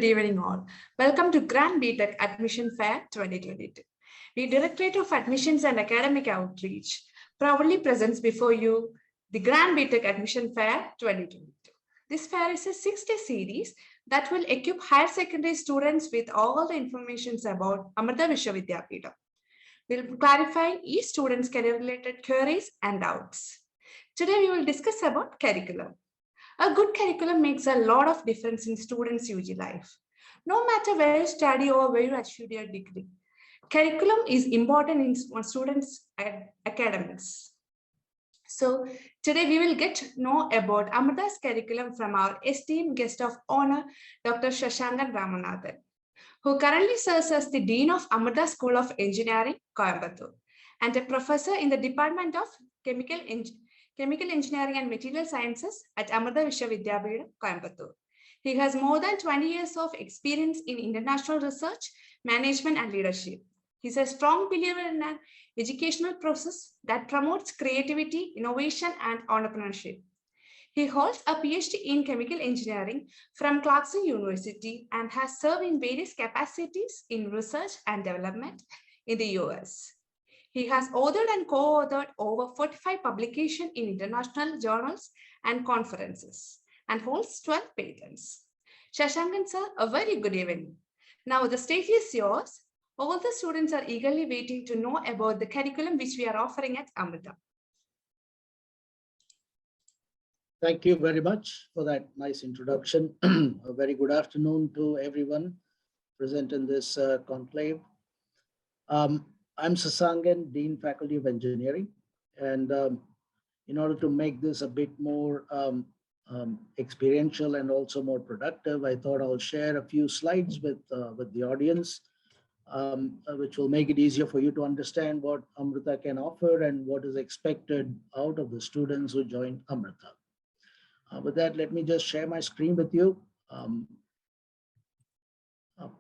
Good evening all. Welcome to Grand B.Tech Admission Far 2022. The Directorate of Admissions and Academic Outreach proudly presents before you the Grand B.Tech Admission Far 2022. This fair is a 6-day series that will equip higher secondary students with all the information about Amrita Vidyapeetham. We'll clarify each student's career-related queries and doubts. Today we will discuss about curriculum. A good curriculum makes a lot of difference in students' UG life. No matter where you study or where you achieve your degree, curriculum is important in students' academics. So today we will get to know about Amrita's curriculum from our esteemed guest of honor, Dr. Sasangan Ramanathan, who currently serves as the Dean of Amrita School of Engineering, Coimbatore, and a professor in the Department of Chemical Engineering and Material Sciences at Amrita Vidyapeetham, Coimbatore. He has more than 20 years of experience in international research, management, and leadership. He's a strong believer in an educational process that promotes creativity, innovation, and entrepreneurship. He holds a PhD in chemical engineering from Clarkson University and has served in various capacities in research and development in the US. He has authored and co-authored over 45 publications in international journals and conferences and holds 12 patents. Sasangan sir, a very good evening. Now the stage is yours. All the students are eagerly waiting to know about the curriculum which we are offering at Amrita. Thank you very much for that nice introduction. A very good afternoon to everyone present in this conclave. I'm Sasangan, Dean Faculty of Engineering, and in order to make this a bit more experiential and also more productive, I thought I'll share a few slides with the audience, which will make it easier for you to understand what Amrita can offer and what is expected out of the students who join Amrita. With that, let me just share my screen with you.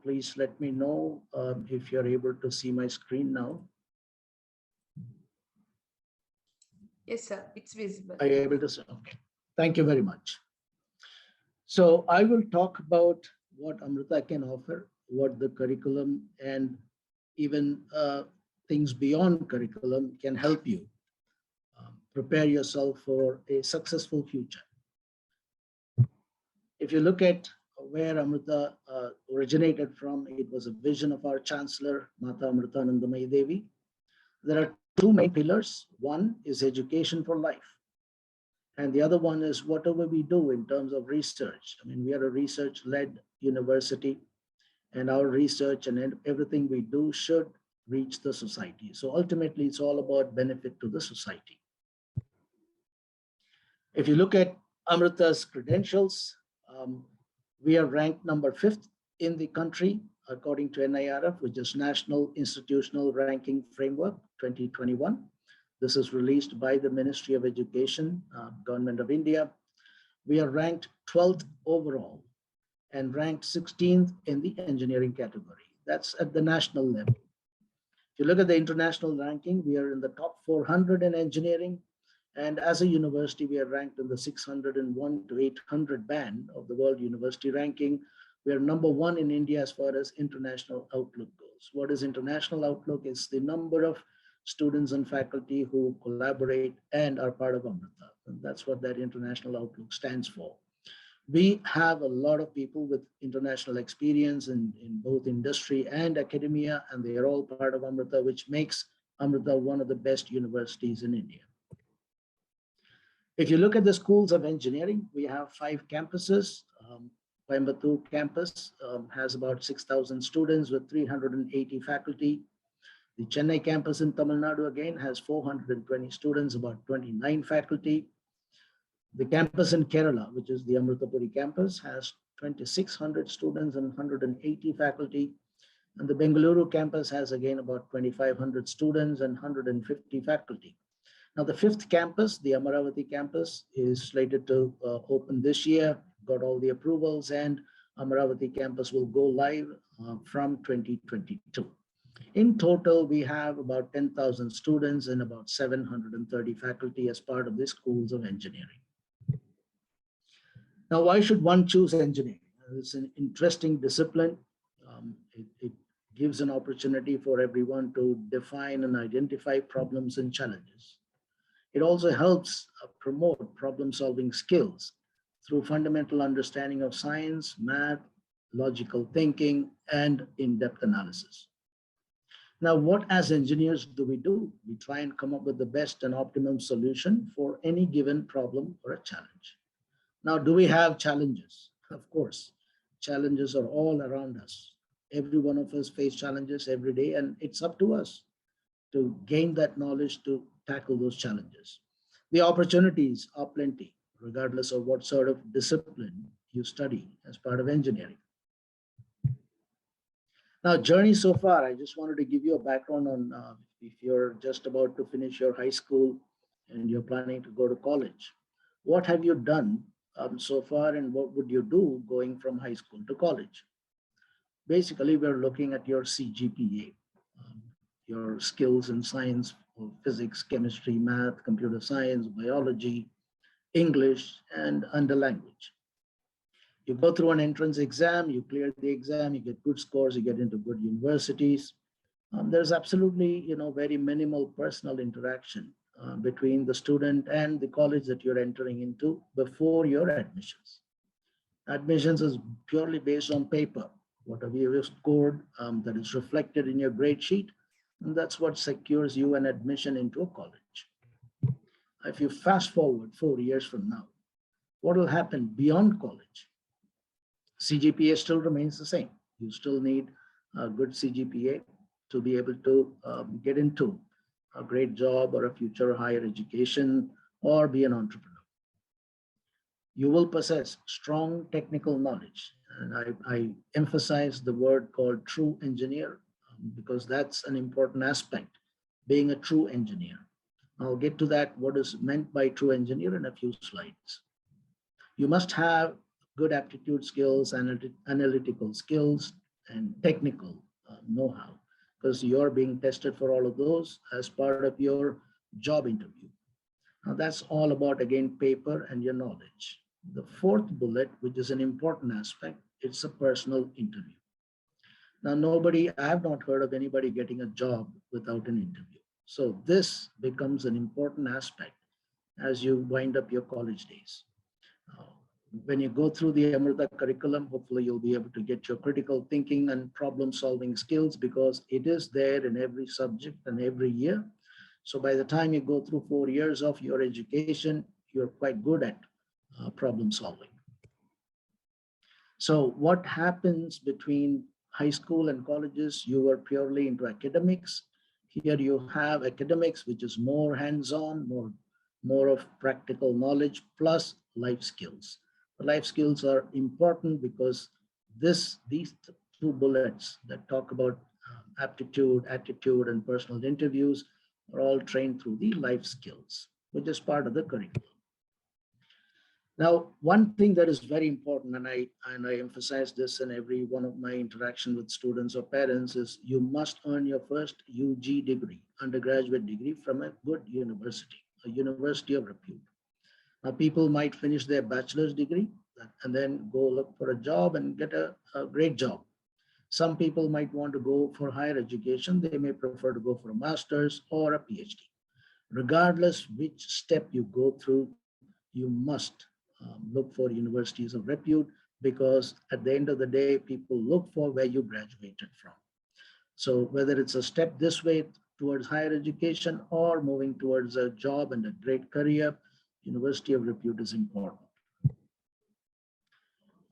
Please let me know if you're able to see my screen now. Yes, sir, it's visible. Are you able to see? Okay, thank you very much. So I will talk about what Amrita can offer, what the curriculum and even things beyond curriculum can help you prepare yourself for a successful future. If you look at where Amrita originated from, it was a vision of our Chancellor, Mata Amritanandamayi Devi. There are two main pillars. One is education for life. And the other one is whatever we do in terms of research. I mean, we are a research-led university, and our research and everything we do should reach the society. So ultimately, it's all about benefit to the society. If you look at Amrita's credentials, we are ranked number 5th in the country, according to NIRF, which is National Institutional Ranking Framework 2021. This is released by the Ministry of Education, Government of India. We are ranked 12th overall and ranked 16th in the engineering category. That's at the national level. If you look at the international ranking, we are in the top 400 in engineering. And as a university, we are ranked in the 601 to 800 band of the World University Ranking. We are number 1 in India as far as international outlook goes. What is international outlook? It's the number of students and faculty who collaborate and are part of Amrita. And that's what that international outlook stands for. We have a lot of people with international experience in both industry and academia, and they are all part of Amrita, which makes Amrita one of the best universities in India. If you look at the schools of engineering, we have 5 campuses. Coimbatore campus has about 6,000 students with 380 faculty. The Chennai campus in Tamil Nadu again has 420 students, about 29 faculty. The campus in Kerala, which is the Amritapuri campus, has 2,600 students and 180 faculty. And the Bengaluru campus has again about 2,500 students and 150 faculty. Now, the 5th campus, the Amaravati campus, is slated to open this year, got all the approvals, and Amaravati campus will go live from 2022. In total, we have about 10,000 students and about 730 faculty as part of the schools of engineering. Now, why should one choose engineering? It's an interesting discipline. It gives an opportunity for everyone to define and identify problems and challenges. It also helps promote problem-solving skills through fundamental understanding of science, math, logical thinking, and in-depth analysis. Now, what as engineers do? We try and come up with the best and optimum solution for any given problem or a challenge. Now, do we have challenges? Of course, challenges are all around us. Every one of us face challenges every day, and it's up to us to gain that knowledge to tackle those challenges. The opportunities are plenty, regardless of what sort of discipline you study as part of engineering. Now, journey so far, I just wanted to give you a background on if you're just about to finish your high school and you're planning to go to college. What have you done so far, and what would you do going from high school to college? Basically, we're looking at your CGPA, your skills in science, physics, chemistry, math, computer science, biology, English, and the language. You go through an entrance exam, you clear the exam, you get good scores, you get into good universities. There's absolutely, very minimal personal interaction between the student and the college that you're entering into before your admissions. Admissions is purely based on paper. Whatever you have scored, that is reflected in your grade sheet, and that's what secures you an admission into a college. If you fast forward 4 years from now, what will happen beyond college? CGPA still remains the same. You still need a good CGPA to be able to get into a great job or a future higher education or be an entrepreneur. You will possess strong technical knowledge. And I emphasize the word called true engineer because that's an important aspect, being a true engineer. I'll get to that, what is meant by true engineer in a few slides. You must have good aptitude skills, analytical skills, and technical know-how, because you're being tested for all of those as part of your job interview. Now that's all about, again, paper and your knowledge. The fourth bullet, which is an important aspect, it's a personal interview. Now I have not heard of anybody getting a job without an interview. So this becomes an important aspect as you wind up your college days. When you go through the Amrita curriculum, hopefully you'll be able to get your critical thinking and problem solving skills because it is there in every subject and every year. So by the time you go through 4 years of your education, you're quite good at problem solving. So what happens between high school and colleges? You are purely into academics. Here you have academics, which is more hands-on, more of practical knowledge plus life skills. The life skills are important because these two bullets that talk about aptitude, attitude, and personal interviews are all trained through the life skills, which is part of the curriculum. Now, one thing that is very important, and I emphasize this in every one of my interaction with students or parents, is you must earn your first UG degree, undergraduate degree, from a good university, a university of repute. Now, people might finish their bachelor's degree and then go look for a job and get a great job. Some people might want to go for higher education. They may prefer to go for a master's or a PhD. Regardless which step you go through, you must look for universities of repute, because at the end of the day, people look for where you graduated from. So whether it's a step this way towards higher education or moving towards a job and a great career, university of repute is important.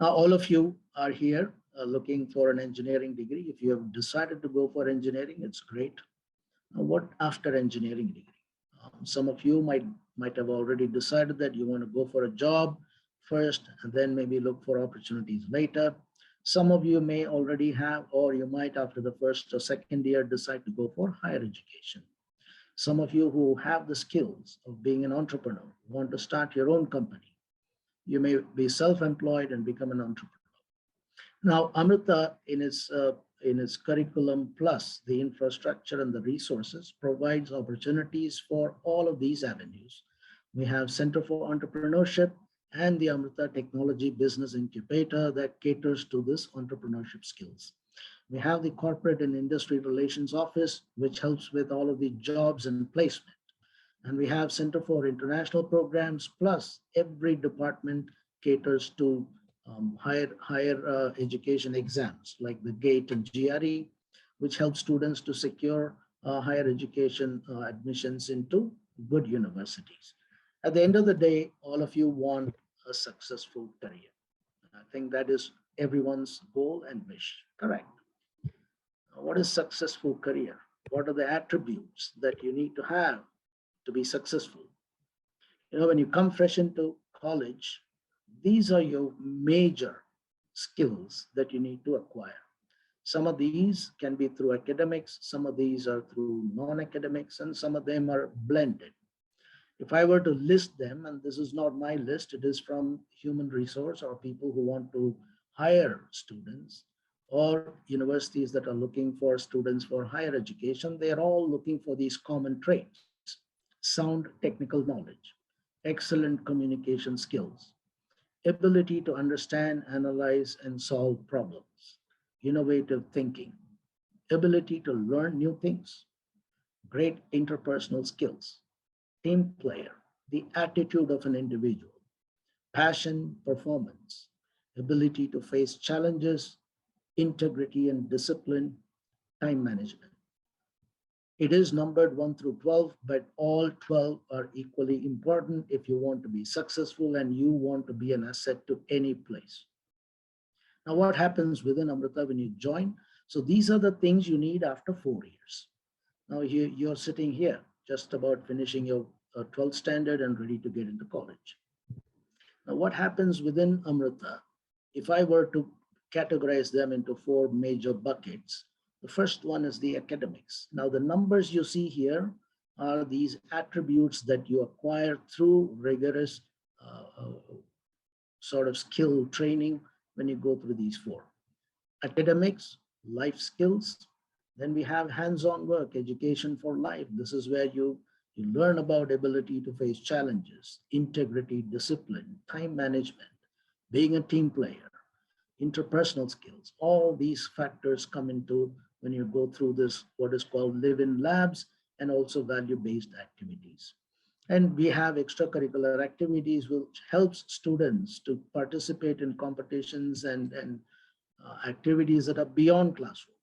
Now, all of you are here looking for an engineering degree. If you have decided to go for engineering, it's great. Now, what after engineering degree? Some of you might have already decided that you want to go for a job first and then maybe look for opportunities later. Some of you may already have, or you might after the first or second year decide to go for higher education. Some of you who have the skills of being an entrepreneur, want to start your own company. You may be self-employed and become an entrepreneur. Now, Amrita, in its curriculum plus the infrastructure and the resources, provides opportunities for all of these avenues. We have Center for Entrepreneurship and the Amrita Technology Business Incubator that caters to this entrepreneurship skills. We have the Corporate and Industry Relations Office, which helps with all of the jobs and placement. And we have Center for International Programs, plus every department caters to higher education exams like the GATE and GRE, which helps students to secure higher education admissions into good universities. At the end of the day, all of you want a successful career. I think that is everyone's goal and wish. Correct. Now, what is successful career? What are the attributes that you need to have to be successful? You know, when you come fresh into college, these are your major skills that you need to acquire. Some of these can be through academics, some of these are through non-academics, and some of them are blended. If I were to list them, and this is not my list, it is from human resource or people who want to hire students or universities that are looking for students for higher education, they are all looking for these common traits: sound technical knowledge, excellent communication skills, ability to understand, analyze, and solve problems, innovative thinking, ability to learn new things, great interpersonal skills, team player, the attitude of an individual, passion, performance, ability to face challenges, integrity and discipline, time management. It is numbered 1 through 12, but all 12 are equally important if you want to be successful and you want to be an asset to any place. Now, what happens within Amrita when you join? So these are the things you need after 4 years. Now you're sitting here, just about finishing your 12th standard and ready to get into college. Now, what happens within Amrita? If I were to categorize them into 4 major buckets, the first one is the academics. Now, the numbers you see here are these attributes that you acquire through rigorous sort of skill training when you go through these 4. Academics, life skills. Then we have hands-on work, education for life. This is where you learn about ability to face challenges, integrity, discipline, time management, being a team player, interpersonal skills. All these factors come into when you go through this, what is called live-in labs, and also value-based activities. And we have extracurricular activities which helps students to participate in competitions and activities that are beyond classrooms.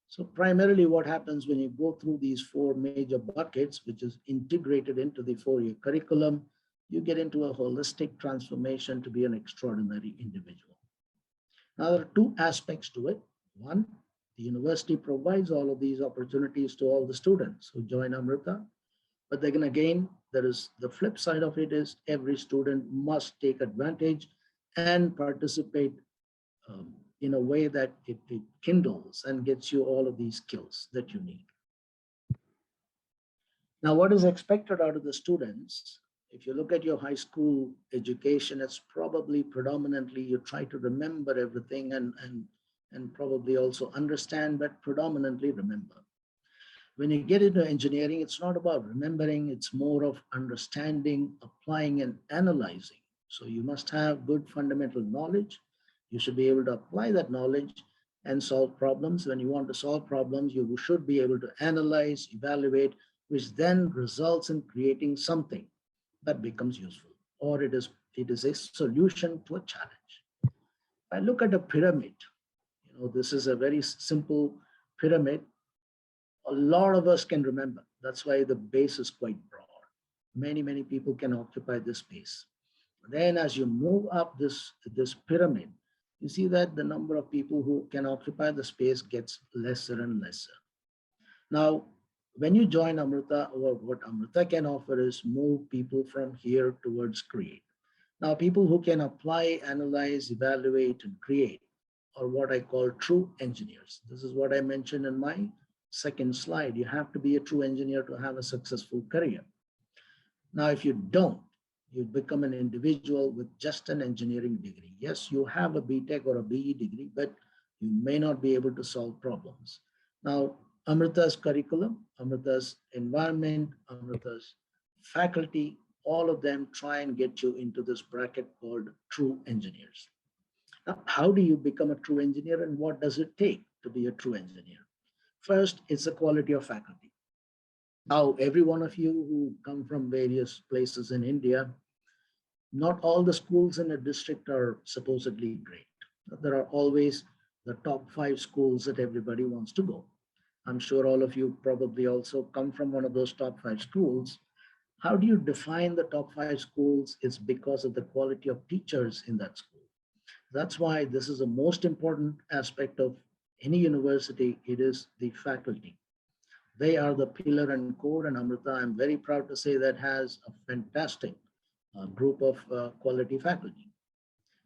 So primarily what happens when you go through these 4 major buckets, which is integrated into the 4-year curriculum, you get into a holistic transformation to be an extraordinary individual. Now, there are 2 aspects to it. One, the university provides all of these opportunities to all the students who join Amrita. But then again, there is the flip side of it is every student must take advantage and participate in a way that it kindles and gets you all of these skills that you need. Now, what is expected out of the students? If you look at your high school education, it's probably predominantly you try to remember everything and probably also understand, but predominantly remember. When you get into engineering, it's not about remembering, it's more of understanding, applying, and analyzing. So you must have good fundamental knowledge. You should be able to apply that knowledge and solve problems. When you want to solve problems, you should be able to analyze, evaluate, which then results in creating something that becomes useful, or it is a solution to a challenge. I look at a pyramid. This is a very simple pyramid. A lot of us can remember. That's why the base is quite broad. Many people can occupy this space. Then as you move up this pyramid, you see that the number of people who can occupy the space gets lesser and lesser. Now, when you join Amrita, what Amrita can offer is move people from here towards create. Now, people who can apply, analyze, evaluate, and create are what I call true engineers. This is what I mentioned in my second slide. You have to be a true engineer to have a successful career. Now, if you don't, you become an individual with just an engineering degree. Yes, you have a B.Tech or a B.E. degree, but you may not be able to solve problems. Now, Amrita's curriculum, Amrita's environment, Amrita's faculty all of them try and get you into this bracket called true engineers. Now, how do you become a true engineer and what does it take to be a true engineer? First, it's the quality of faculty. Now, every one of you who come from various places in India, not all the schools in a district are supposedly great. There are always the top 5 schools that everybody wants to go. I'm sure all of you probably also come from one of those top 5 schools. How do you define the top 5 schools? It's because of the quality of teachers in that school. That's why this is the most important aspect of any university. It is the faculty. They are the pillar and core, and Amrita, I'm very proud to say that has a fantastic group of quality faculty.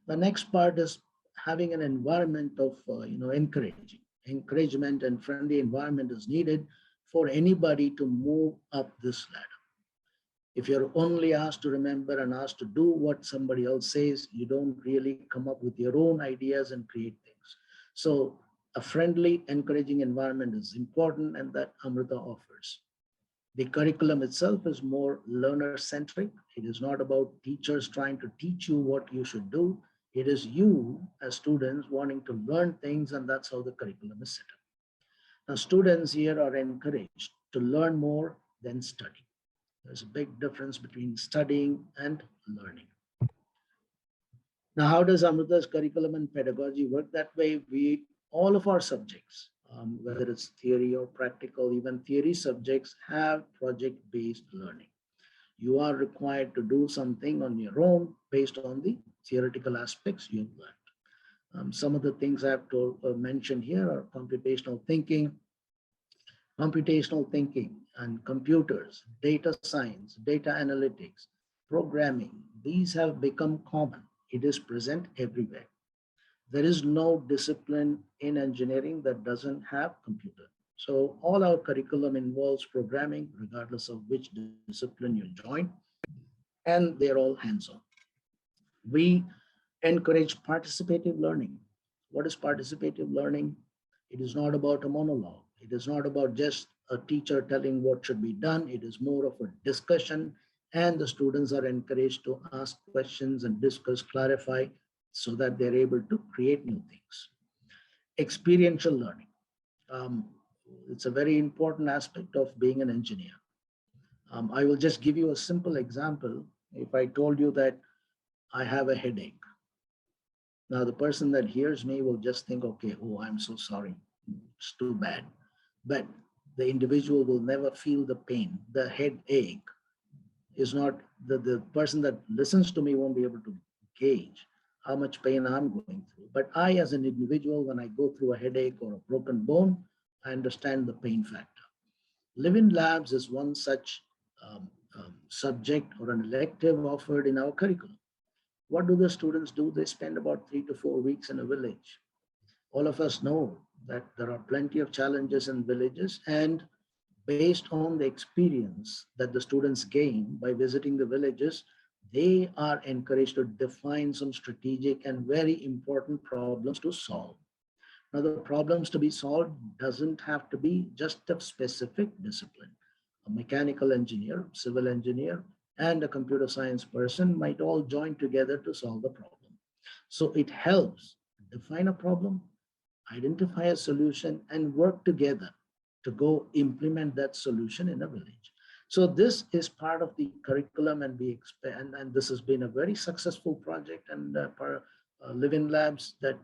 The next part is having an environment of encouragement and friendly environment is needed for anybody to move up this ladder. If you're only asked to remember and asked to do what somebody else says, you don't really come up with your own ideas and create things. So a friendly, encouraging environment is important, and that Amrita offers. The curriculum itself is more learner-centric. It is not about teachers trying to teach you what you should do. It is you as students wanting to learn things, and that's how the curriculum is set up. Now, students here are encouraged to learn more than study. There's a big difference between studying and learning. Now, how does Amrita's curriculum and pedagogy work that way? All of our subjects, whether it's theory or practical, even theory subjects have project-based learning. You are required to do something on your own based on the theoretical aspects you've learned. Some of the things I have to mention here are computational thinking and computers, data science, data analytics, programming. These have become common. It is present everywhere. There is no discipline in engineering that doesn't have computer. So all our curriculum involves programming, regardless of which discipline you join, and they're all hands-on. We encourage participative learning. What is participative learning? It is not about a monologue. It is not about just a teacher telling what should be done. It is more of a discussion, and the students are encouraged to ask questions and discuss, clarify, so that they're able to create new things. Experiential learning. It's a very important aspect of being an engineer. I will just give you a simple example. If I told you that I have a headache, now the person that hears me will just think, okay, oh, I'm so sorry, it's too bad. But the individual will never feel the pain. The headache is not, the person that listens to me won't be able to gauge how much pain I'm going through. But I, as an individual, when I go through a headache or a broken bone, I understand the pain factor. Live-in labs is one such subject or an elective offered in our curriculum. What do the students do? They spend about 3 to 4 weeks in a village. All of us know that there are plenty of challenges in villages, and based on the experience that the students gain by visiting the villages, they are encouraged to define some strategic and very important problems to solve. Now, the problems to be solved doesn't have to be just a specific discipline. A mechanical engineer, civil engineer, and a computer science person might all join together to solve the problem. So it helps define a problem, identify a solution, and work together to go implement that solution in a village. So this is part of the curriculum, and we expand, and this has been a very successful project, and live-in labs that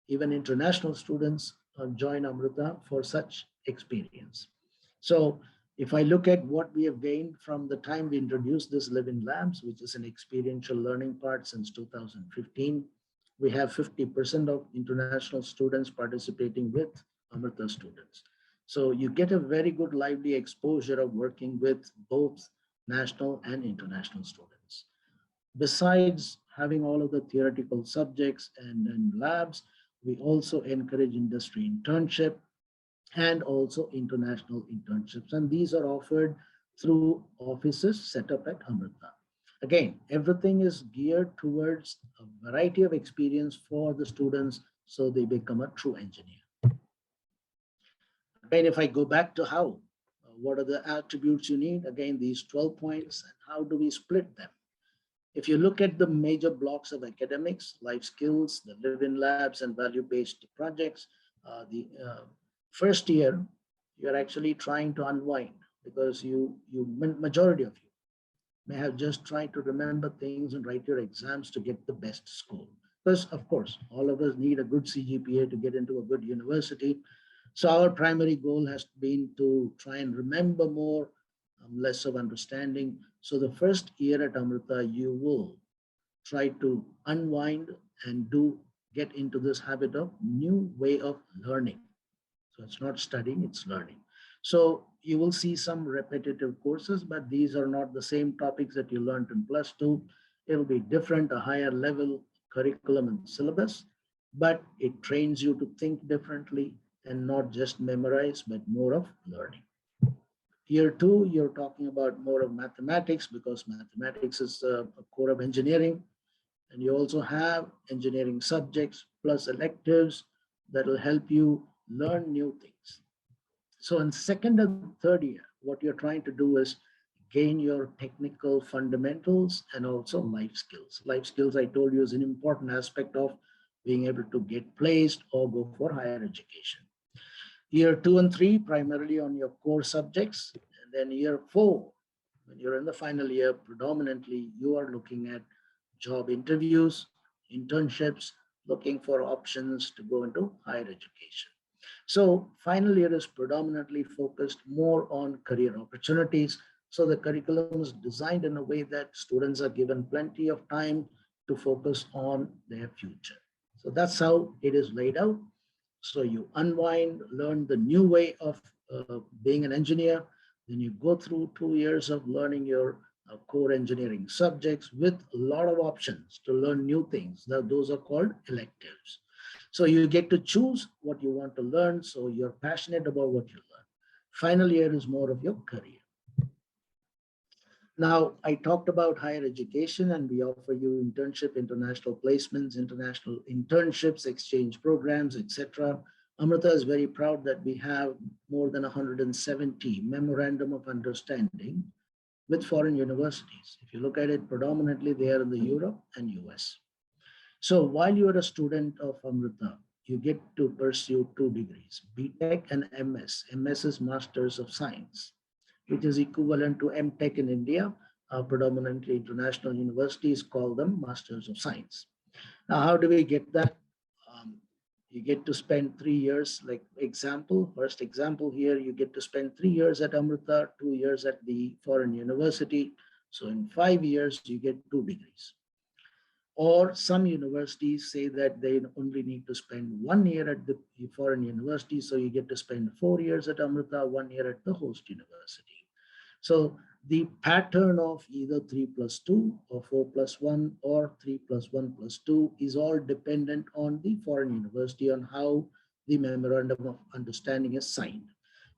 even international students join Amrita for such experience. So if I look at what we have gained from the time we introduced this live-in labs, which is an experiential learning part since 2015, we have 50% of international students participating with Amrita students. So you get a very good lively exposure of working with both national and international students. Besides having all of the theoretical subjects and labs, we also encourage industry internship and also international internships. And these are offered through offices set up at Amrita. Again, everything is geared towards a variety of experience for the students so they become a true engineer. Again, if I go back to how What are the attributes you need? Again, these 12 points, and how do we split them? If you look at the major blocks of academics, life skills, the live-in labs, and value-based projects, the first year, you're actually trying to unwind because majority of you may have just tried to remember things and write your exams to get the best score. Because of course, all of us need a good CGPA to get into a good university. So our primary goal has been to try and remember more, less of understanding. So the first year at Amrita, you will try to unwind and get into this habit of new way of learning. So it's not studying, it's learning. So you will see some repetitive courses, but these are not the same topics that you learned in +2. It'll be different, a higher level curriculum and syllabus, but it trains you to think differently and not just memorize, but more of learning. Year 2, you're talking about more of mathematics because mathematics is a core of engineering. And you also have engineering subjects plus electives that will help you learn new things. So in second and third year, what you're trying to do is gain your technical fundamentals and also life skills. Life skills, I told you, is an important aspect of being able to get placed or go for higher education. Year 2 and 3, primarily on your core subjects. And then year 4, when you're in the final year, predominantly you are looking at job interviews, internships, looking for options to go into higher education. So final year is predominantly focused more on career opportunities. So the curriculum is designed in a way that students are given plenty of time to focus on their future. So that's how it is laid out. So you unwind, learn the new way of being an engineer. Then you go through 2 years of learning your core engineering subjects with a lot of options to learn new things. Those are called electives. So you get to choose what you want to learn. So you're passionate about what you learn. Final year is more of your career. Now, I talked about higher education, and we offer you internship, international placements, international internships, exchange programs, etc. Amrita is very proud that we have more than 170 memorandum of understanding with foreign universities. If you look at it, predominantly they are in the Europe and US. So while you're a student of Amrita, you get to pursue 2 degrees, B.Tech and MS. MS is Masters of Science, which is equivalent to M.Tech in India. Predominantly international universities call them Masters of Science. Now, how do we get that? You get to spend 3 years, like first example here, you get to spend 3 years at Amrita, 2 years at the foreign university. So in 5 years, you get 2 degrees. Or some universities say that they only need to spend 1 year at the foreign university. So you get to spend 4 years at Amrita, 1 year at the host university. So the pattern of either 3+2 or 4+1 or 3+1+2 is all dependent on the foreign university on how the memorandum of understanding is signed.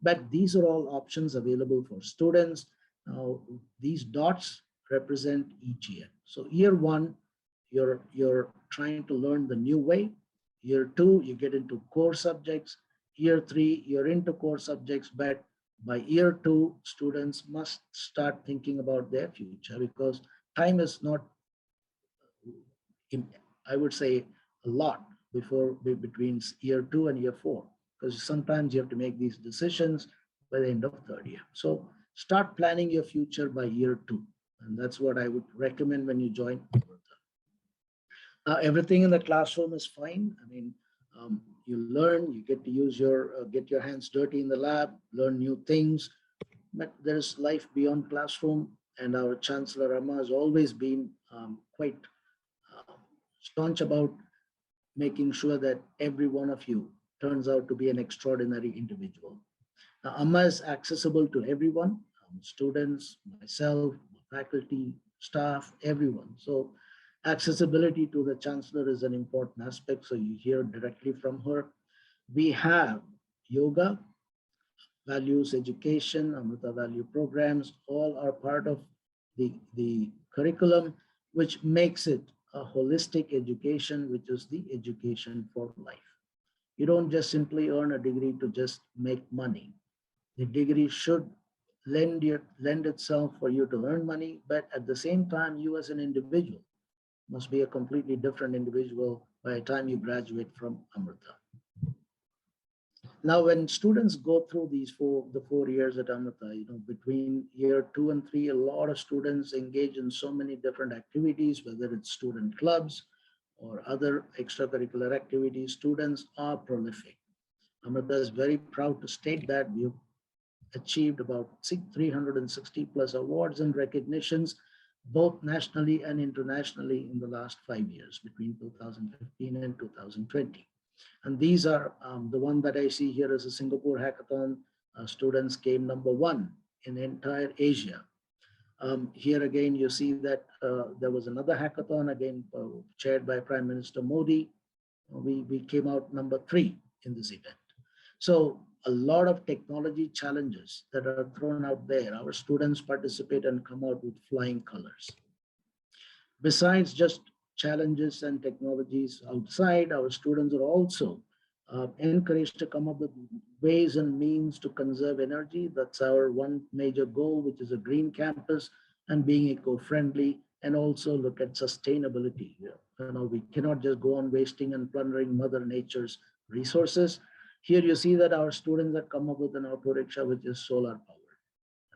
But these are all options available for students. Now, these dots represent each year. So year 1, you're trying to learn the new way. Year 2, you get into core subjects. Year 3, you're into core subjects, but by year 2, students must start thinking about their future because time is not, I would say, a lot between year 2 and year 4, because sometimes you have to make these decisions by the end of 3rd year. So start planning your future by year 2. And that's what I would recommend when you join. Everything in the classroom is fine. I mean, you learn, you get to use get your hands dirty in the lab, learn new things, but there's life beyond classroom. And our Chancellor Rama has always been quite staunch about making sure that every one of you turns out to be an extraordinary individual. Now, Amma is accessible to everyone, students, myself, faculty, staff, everyone. So accessibility to the Chancellor is an important aspect, so you hear directly from her. We have yoga, values education, Amrita value programs, all are part of the curriculum, which makes it a holistic education, which is the education for life. You don't just simply earn a degree to just make money. The degree should lend itself for you to earn money, but at the same time, you as an individual must be a completely different individual by the time you graduate from Amrita. Now, when students go through the 4 years at Amrita, between year 2 and 3, a lot of students engage in so many different activities, whether it's student clubs or other extracurricular activities. Students are prolific. Amrita is very proud to state that we've achieved about 360 plus awards and recognitions, both nationally and internationally in the last 5 years, between 2015 and 2020. And these are the one that I see here is a Singapore hackathon. Students came number 1 in entire Asia. Here again, you see that there was another hackathon, again chaired by Prime Minister Modi. We came out number 3 in this event. So a lot of technology challenges that are thrown out there. Our students participate and come out with flying colors. Besides just challenges and technologies outside, our students are also encouraged to come up with ways and means to conserve energy. That's our one major goal, which is a green campus and being eco-friendly, and also look at sustainability. We cannot just go on wasting and plundering Mother Nature's resources. Here you see that our students have come up with an auto rickshaw which is solar powered.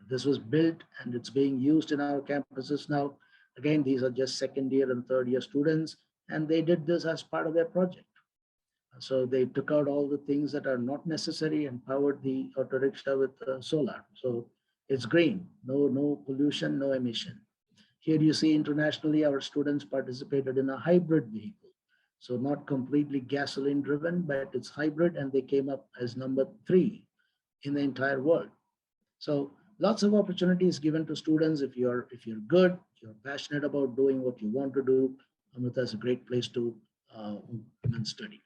This was built and it's being used in our campuses now. Again, these are just second year and third year students, and they did this as part of their project. So they took out all the things that are not necessary and powered the auto rickshaw with solar. So it's green, no pollution, no emission. Here you see internationally, our students participated in a hybrid vehicle. So not completely gasoline driven, but it's hybrid, and they came up as number 3 in the entire world. So lots of opportunities given to students. If you're good, you're passionate about doing what you want to do, Amrita is a great place to study.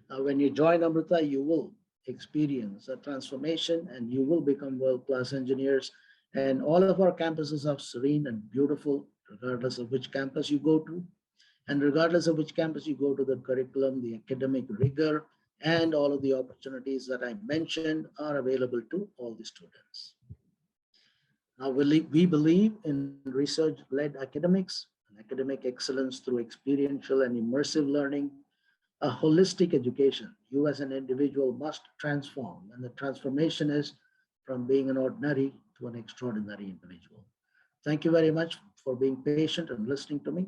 Now, when you join Amrita, you will experience a transformation and you will become world-class engineers. And all of our campuses are serene and beautiful, regardless of which campus you go to. And regardless of which campus you go to, the curriculum, the academic rigor, and all of the opportunities that I mentioned are available to all the students. Now, we believe in research-led academics and academic excellence through experiential and immersive learning, a holistic education. You as an individual must transform, and the transformation is from being an ordinary to an extraordinary individual. Thank you very much for being patient and listening to me.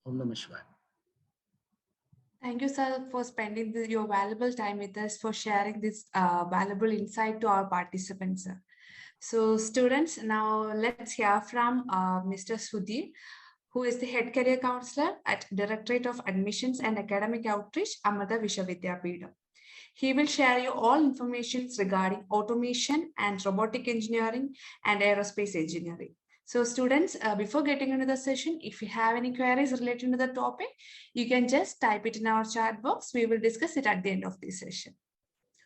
Om Namah Shivaya. Thank you, sir, for spending your valuable time with us, for sharing this valuable insight to our participants. Sir. So students, now let's hear from Mr. Sudhir, who is the Head Career Counselor at Directorate of Admissions and Academic Outreach, Amrita Vidyapeetham. He will share you all information regarding automation and robotic engineering and aerospace engineering. So students, before getting into the session, if you have any queries related to the topic, you can just type it in our chat box. We will discuss it at the end of this session.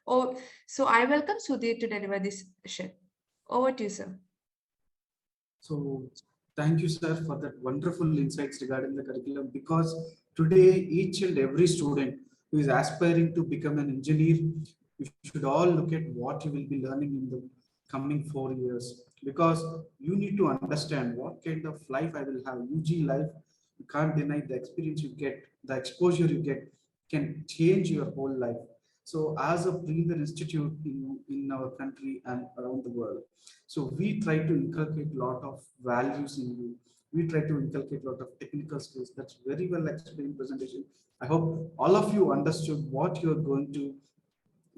So I welcome Sudhir to deliver this session. Over to you, sir. So thank you, sir, for that wonderful insights regarding the curriculum, because today each and every student who is aspiring to become an engineer, you should all look at what you will be learning in the coming 4 years, because you need to understand what kind of life I will have. UG life, you can't deny the experience you get, the exposure you get can change your whole life. So as a premier institute in our country and around the world, so we try to inculcate a lot of values in you. We try to inculcate a lot of technical skills. That's very well explained presentation. I hope all of you understood what you're going to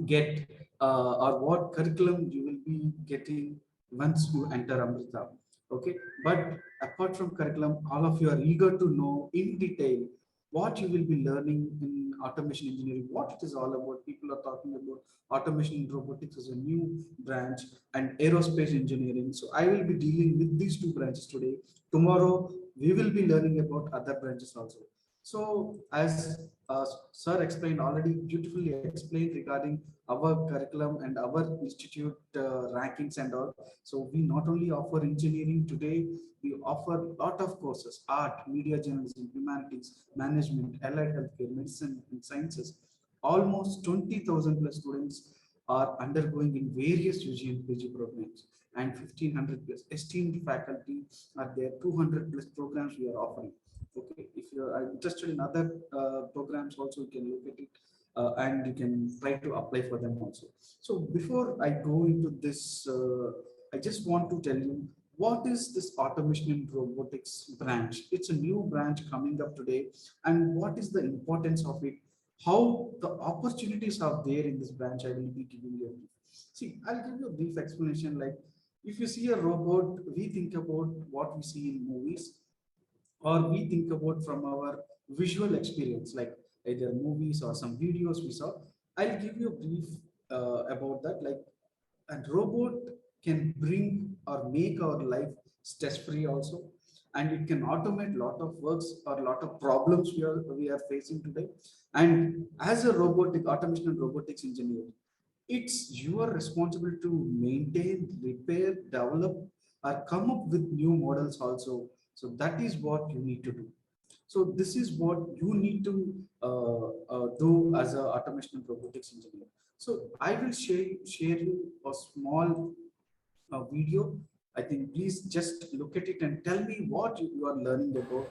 get or what curriculum you will be getting once you enter Amrita. Okay, but apart from curriculum, all of you are eager to know in detail what you will be learning in automation engineering, what it is all about. People are talking about automation and robotics as a new branch, and aerospace engineering. So I will be dealing with these two branches today. Tomorrow we will be learning about other branches also. So as sir explained, already beautifully explained regarding our curriculum and our institute rankings and all. So we not only offer engineering today, we offer a lot of courses: art, media journalism, humanities, management, allied healthcare, medicine, and sciences. Almost 20,000 plus students are undergoing in various UG and PG programs, and 1500 plus esteemed faculty are there, 200 plus programs we are offering. Okay, if you are interested in other programs also, you can look at it, and you can try to apply for them also. So before I go into this, I just want to tell you what is this automation and robotics branch. It's a new branch coming up today, and what is the importance of it, how the opportunities are there in this branch. I will be giving you a brief. See, I'll give you a brief explanation. Like, if you see a robot, we think about what we see in movies, or we think about from our visual experience, like either movies or some videos we saw. I'll give you a brief about that. Like, a robot can bring or make our life stress free also, and it can automate lot of works or lot of problems we are facing today. And as a robotic automation and robotics engineer, it's your responsibility to maintain, repair, develop, or come up with new models also. So that is what you need to do. So this is what you need to do as a automation and robotics engineer. So I will share you a small video. I think please just look at it and tell me what you are learning about.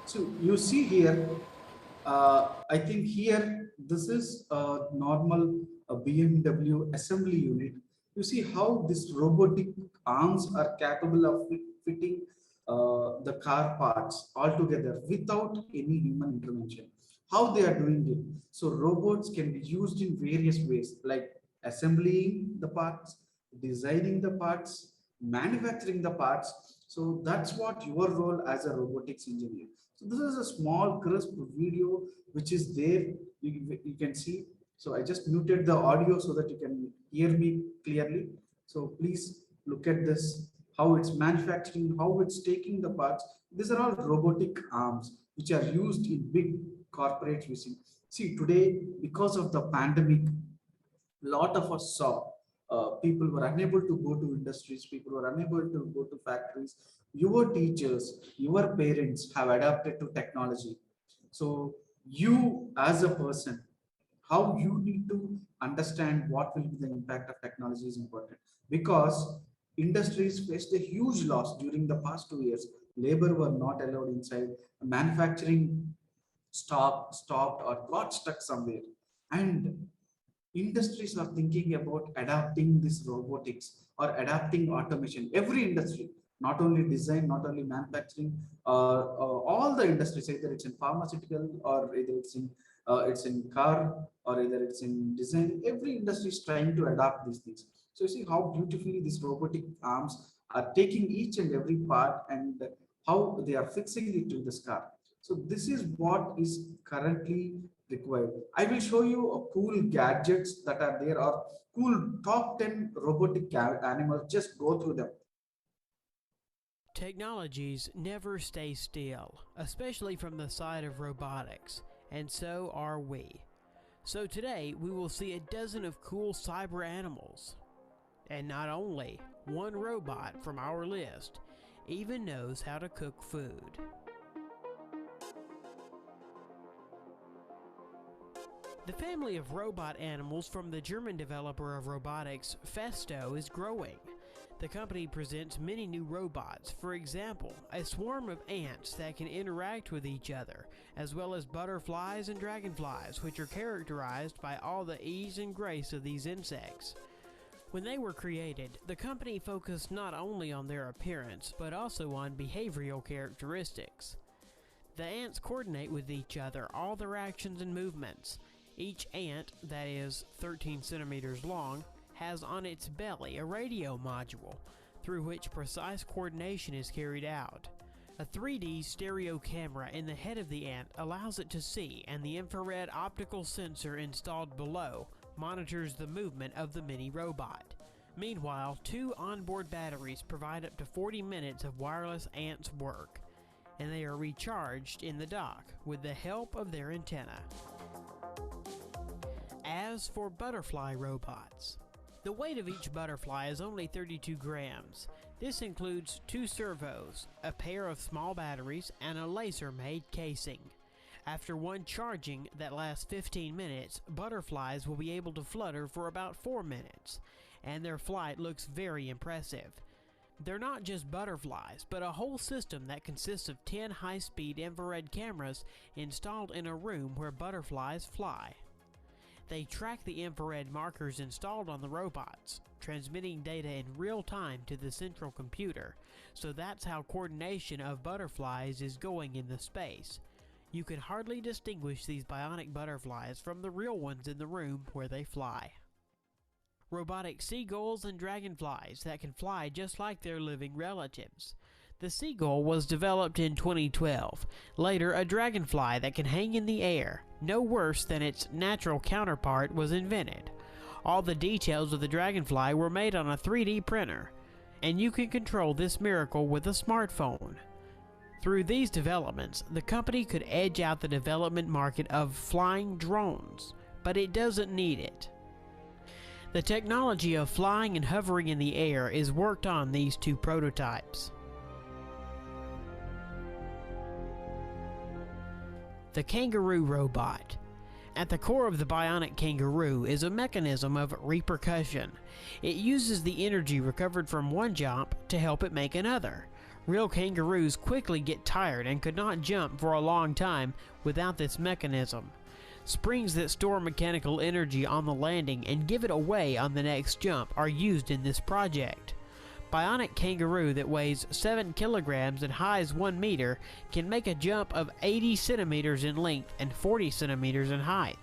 So you see here, I think here, this is a normal BMW assembly unit. You see how these robotic arms are capable of fitting the car parts all together without any human intervention. How they are doing it? So robots can be used in various ways, like assembling the parts, designing the parts, manufacturing the parts. So that's what your role as a robotics engineer. So this is a small crisp video which is there. You can see. So I just muted the audio so that you can hear me clearly. So please look at this, how it's manufacturing, how it's taking the parts. These are all robotic arms which are used in big corporates. We see today, because of the pandemic, lot of us saw people were unable to go to industries, people were unable to go to factories. Your teachers, your parents have adapted to technology. So you as a person, how you need to understand what will be the impact of technology is important, because industries faced a huge loss during the past 2 years. Labor were not allowed inside, manufacturing stopped or got stuck somewhere, and industries are thinking about adapting this robotics or adapting automation. Every industry, not only design, not only manufacturing, all the industries, either it's in pharmaceutical or either it's in car or either it's in design. Every industry is trying to adapt these things. So you see how beautifully these robotic arms are taking each and every part and how they are fixing it to this car. So this is what is currently required. I will show you a cool gadgets that are there, or cool top 10 robotic animals. Just go through them. Technologies never stay still, especially from the side of robotics, and so are we. So today we will see a dozen of cool cyber animals. And not only, one robot from our list even knows how to cook food. The family of robot animals from the German developer of robotics, Festo, is growing. The company presents many new robots, for example, a swarm of ants that can interact with each other, as well as butterflies and dragonflies, which are characterized by all the ease and grace of these insects. When they were created, the company focused not only on their appearance, but also on behavioral characteristics. The ants coordinate with each other all their actions and movements. Each ant, that is 13 centimeters long, has on its belly a radio module, through which precise coordination is carried out. A 3D stereo camera in the head of the ant allows it to see, and the infrared optical sensor installed below monitors the movement of the mini robot. Meanwhile, 2 onboard batteries provide up to 40 minutes of wireless ants work, and they are recharged in the dock with the help of their antenna. As for butterfly robots, the weight of each butterfly is only 32 grams. This includes 2 servos, a pair of small batteries, and a laser-made casing. After one charging that lasts 15 minutes, butterflies will be able to flutter for about 4 minutes, and their flight looks very impressive. They're not just butterflies, but a whole system that consists of 10 high-speed infrared cameras installed in a room where butterflies fly. They track the infrared markers installed on the robots, transmitting data in real time to the central computer, so that's how coordination of butterflies is going in the space. You can hardly distinguish these bionic butterflies from the real ones in the room where they fly. Robotic seagulls and dragonflies that can fly just like their living relatives. The seagull was developed in 2012. Later, a dragonfly that can hang in the air, no worse than its natural counterpart, was invented. All the details of the dragonfly were made on a 3D printer, and you can control this miracle with a smartphone. Through these developments, the company could edge out the development market of flying drones, but it doesn't need it. The technology of flying and hovering in the air is worked on these 2 prototypes. The Kangaroo Robot. At the core of the bionic kangaroo is a mechanism of repercussion. It uses the energy recovered from one jump to help it make another. Real kangaroos quickly get tired and could not jump for a long time without this mechanism. Springs that store mechanical energy on the landing and give it away on the next jump are used in this project. Bionic kangaroo that weighs 7 kilograms and highs 1 meter can make a jump of 80 centimeters in length and 40 centimeters in height.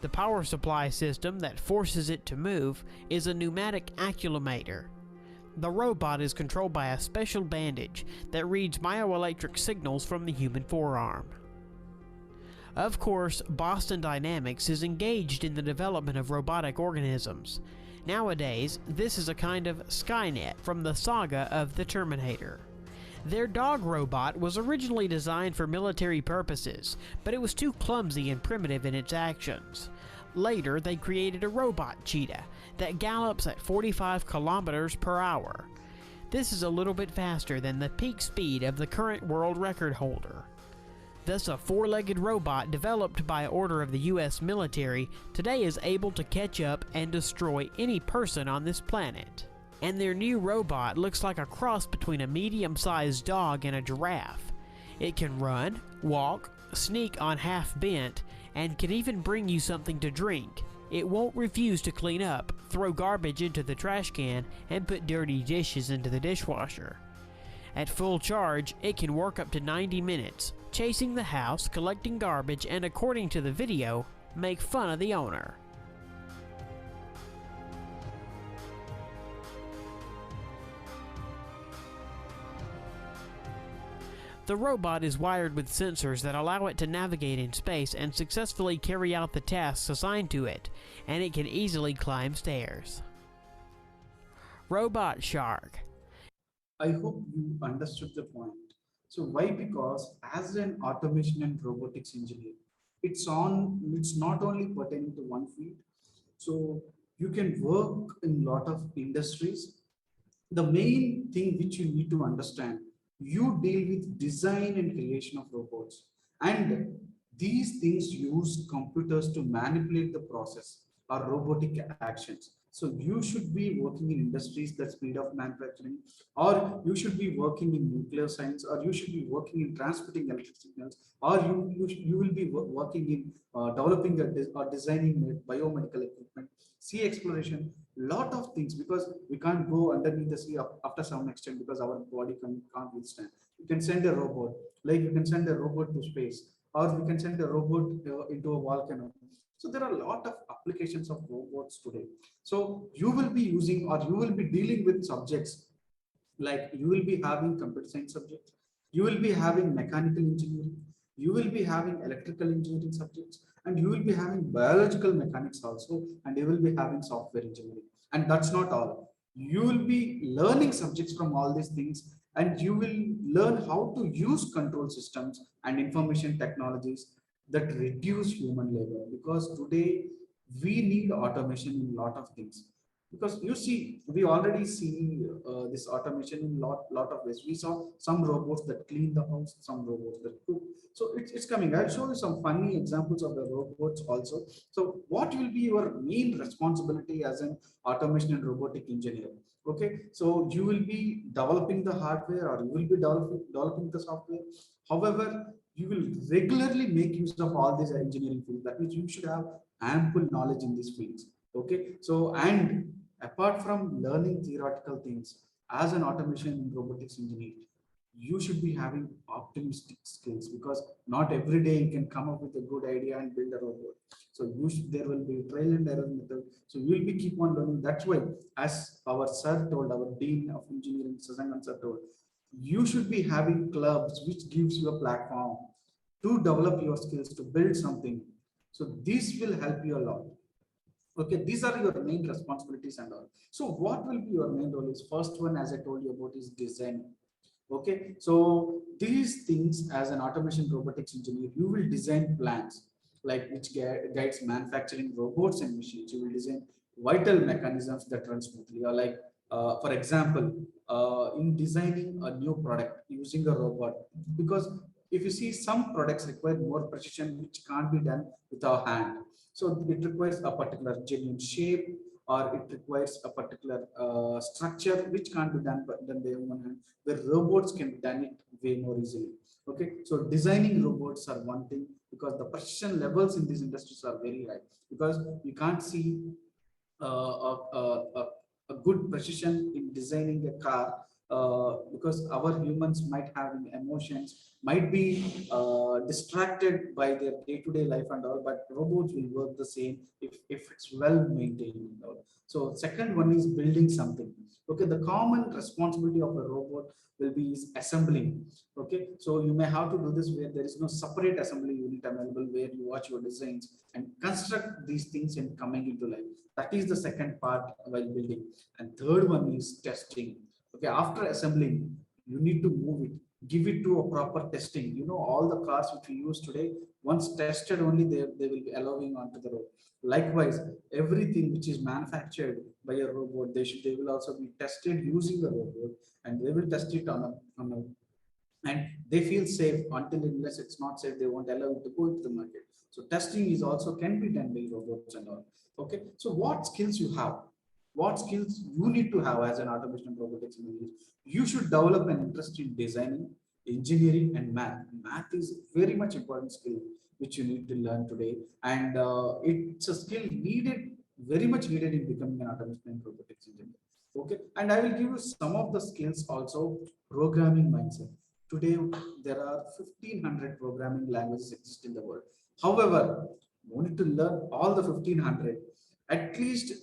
The power supply system that forces it to move is a pneumatic accumulator. The robot is controlled by a special bandage that reads myoelectric signals from the human forearm. Of course, Boston Dynamics is engaged in the development of robotic organisms. Nowadays, this is a kind of Skynet from the saga of the Terminator. Their dog robot was originally designed for military purposes, but it was too clumsy and primitive in its actions. Later, they created a robot cheetah that gallops at 45 kilometers per hour. This is a little bit faster than the peak speed of the current world record holder. Thus, a 4-legged robot developed by order of the US military today is able to catch up and destroy any person on this planet. And their new robot looks like a cross between a medium-sized dog and a giraffe. It can run, walk, sneak on half bent, and can even bring you something to drink. It won't refuse to clean up, throw garbage into the trash can, and put dirty dishes into the dishwasher. At full charge, it can work up to 90 minutes, chasing the house, collecting garbage, and according to the video, make fun of the owner. The robot is wired with sensors that allow it to navigate in space and successfully carry out the tasks assigned to it, and it can easily climb stairs. Robot Shark. I hope you understood the point. So why? Because as an automation and robotics engineer, it's not only pertaining to one field. So you can work in a lot of industries. The main thing which you need to understand, you deal with design and creation of robots, and these things use computers to manipulate the process or robotic actions. So you should be working in industries that speed of manufacturing, or you should be working in nuclear science, or you should be working in transmitting electric signals, or you will be working in developing or designing biomedical equipment, sea exploration, lot of things, because we can't go underneath the sea after some extent because our body can't withstand. You can send a robot, like you can send a robot to space, or we can send a robot into a volcano. So there are a lot of applications of robots today. So you will be using, or you will be dealing with subjects like you will be having computer science subjects, you will be having mechanical engineering, you will be having electrical engineering subjects, and you will be having biological mechanics also, and you will be having software engineering. And that's not all. You will be learning subjects from all these things, and you will learn how to use control systems and information technologies that reduce human labor, because today we need automation in a lot of things. Because you see, we already see this automation in lot of ways. We saw some robots that clean the house, some robots that cook. So it's coming. I'll show you some funny examples of the robots also. So what will be your main responsibility as an automation and robotic engineer? Okay, so you will be developing the hardware, or you will be developing the software. However, you will regularly make use of all these engineering fields. That means you should have ample knowledge in these fields. Okay, so and apart from learning theoretical things, as an automation and robotics engineer, you should be having optimistic skills, because not every day you can come up with a good idea and build a robot. So there will be trial and error method. So you will be keep on learning. That's why, as our sir told, our dean of engineering, Sasangan sir told, you should be having clubs which gives you a platform to develop your skills, to build something. So this will help you a lot. Okay, these are your main responsibilities and all. So what will be your main role is, first one, as I told you about, is design. Okay, so these things, as an automation robotics engineer, you will design plans like which guides manufacturing robots and machines. You will design vital mechanisms that run smoothly, or like for example, in designing a new product using a robot, because if you see, some products require more precision which can't be done with our hand. So it requires a particular genuine shape, or it requires a particular structure which can't be done by human hand, where robots can be done it way more easily. Okay, so designing robots are one thing, because the precision levels in these industries are very high, because you can't see a good precision in designing a car, because our humans might have emotions, might be distracted by their day-to-day life and all, but robots will work the same if it's well maintained and all. So second one is building something. Okay, the common responsibility of a robot will be is assembling. Okay, so you may have to do this where there is no separate assembly unit available, where you watch your designs and construct these things and coming into life. That is the second part while building. And third one is testing. Okay, after assembling, you need to move it, give it to a proper testing. You know, all the cars which we use today, once tested only, they will be allowing onto the road. Likewise, everything which is manufactured by a robot, they will also be tested using a robot, and they will test it on a, and they feel safe. Until unless it's not safe, they won't allow it to go into the market. So testing is also can be done by robots and all. Okay, so what skills you have, what skills you need to have as an automation and robotics engineer? You should develop an interest in designing, engineering, and math. Math is very much important skill which you need to learn today, and it's a skill needed, very much needed in becoming an automation and robotics engineer. Okay, and I will give you some of the skills also. Programming mindset. Today there are 1500 programming languages exist in the world. However, you need to learn all the 1500. At least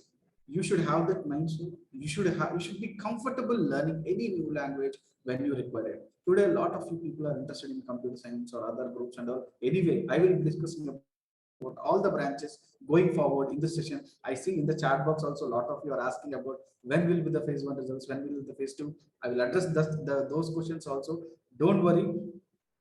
you should have that mindset. You should be comfortable learning any new language when you require it. Today a lot of you people are interested in computer science or other groups and all. Anyway, I will be discussing about all the branches going forward in this session. I see in the chat box also a lot of you are asking about when will be the phase 1 results, when will be the phase 2. I will address those questions also. Don't worry.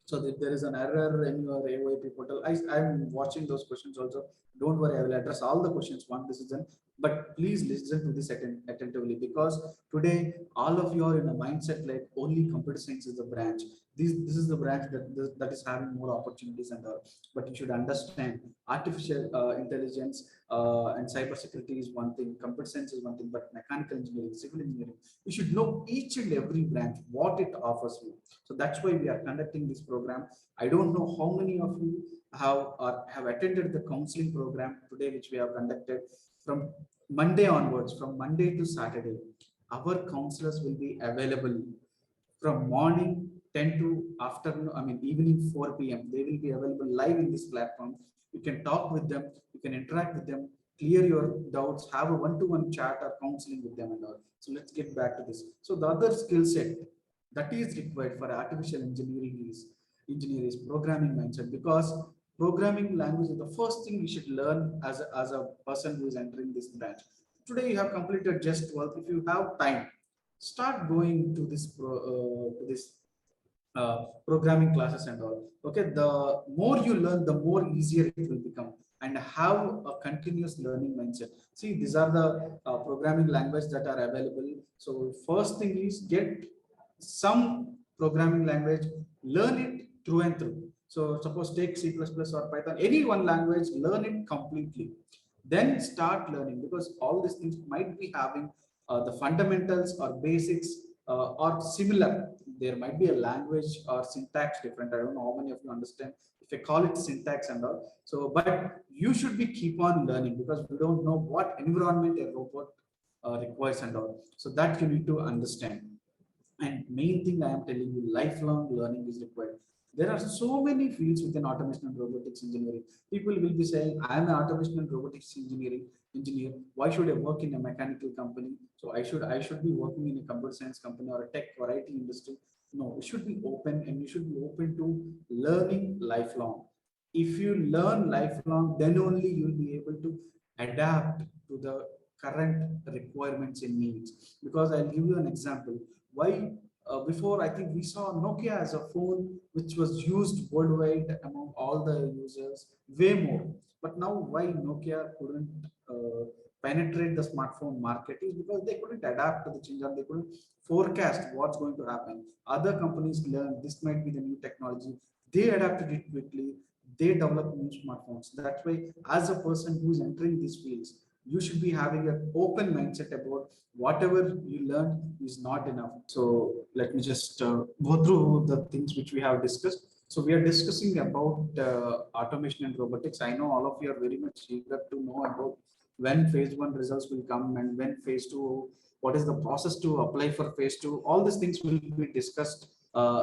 So if there is an error in your AOAP portal, I'm watching those questions also. Don't worry, I will address all the questions one decision. But please listen to this attentively, because today all of you are in a mindset like only computer science is the branch. This is the branch that is having more opportunities and all. But you should understand artificial intelligence and cybersecurity is one thing, computer science is one thing, but mechanical engineering, civil engineering, you should know each and every branch what it offers you. So that's why we are conducting this program. I don't know how many of you have attended the counseling program today, which we have conducted from Monday onwards, from Monday to Saturday. Our counselors will be available from morning 10 to afternoon, I mean evening 4 p.m. They will be available live in this platform. You can talk with them, you can interact with them, clear your doubts, have a one-to-one chat or counseling with them and all. So let's get back to this. So the other skill set that is required for artificial engineering is programming mindset, because programming language is the first thing you should learn as a person who is entering this branch. Today you have completed just 12. If you have time, start going to this programming classes and all. Okay, the more you learn, the more easier it will become, and have a continuous learning mindset. See, these are the programming language that are available. So first thing is get some programming language, learn it through and through. So suppose take C++ or Python, any one language, learn it completely. Then start learning, because all these things might be having the fundamentals or basics or similar. There might be a language or syntax different. I don't know how many of you understand if I call it syntax and all. So, but you should be keep on learning, because we don't know what environment a robot requires and all. So that you need to understand. And main thing I am telling you, lifelong learning is required. There are so many fields within automation and robotics engineering. People will be saying, I am an automation and robotics engineer. Why should I work in a mechanical company? So I should be working in a computer science company or a tech or IT industry. No, it should be open, and you should be open to learning lifelong. If you learn lifelong, then only you'll be able to adapt to the current requirements and needs. Because I'll give you an example. Why before, I think we saw Nokia as a phone which was used worldwide among all the users way more. But now why Nokia couldn't penetrate the smartphone market is because they couldn't adapt to the change, or they couldn't forecast what's going to happen. Other companies learned this might be the new technology. They adapted it quickly. They developed new smartphones. That's why, as a person who's entering these fields, you should be having an open mindset about whatever you learned is not enough. So let me just go through the things which we have discussed. So we are discussing about automation and robotics. I know all of you are very much eager to know about when phase 1 results will come, and when phase 2, what is the process to apply for phase 2. All these things will be discussed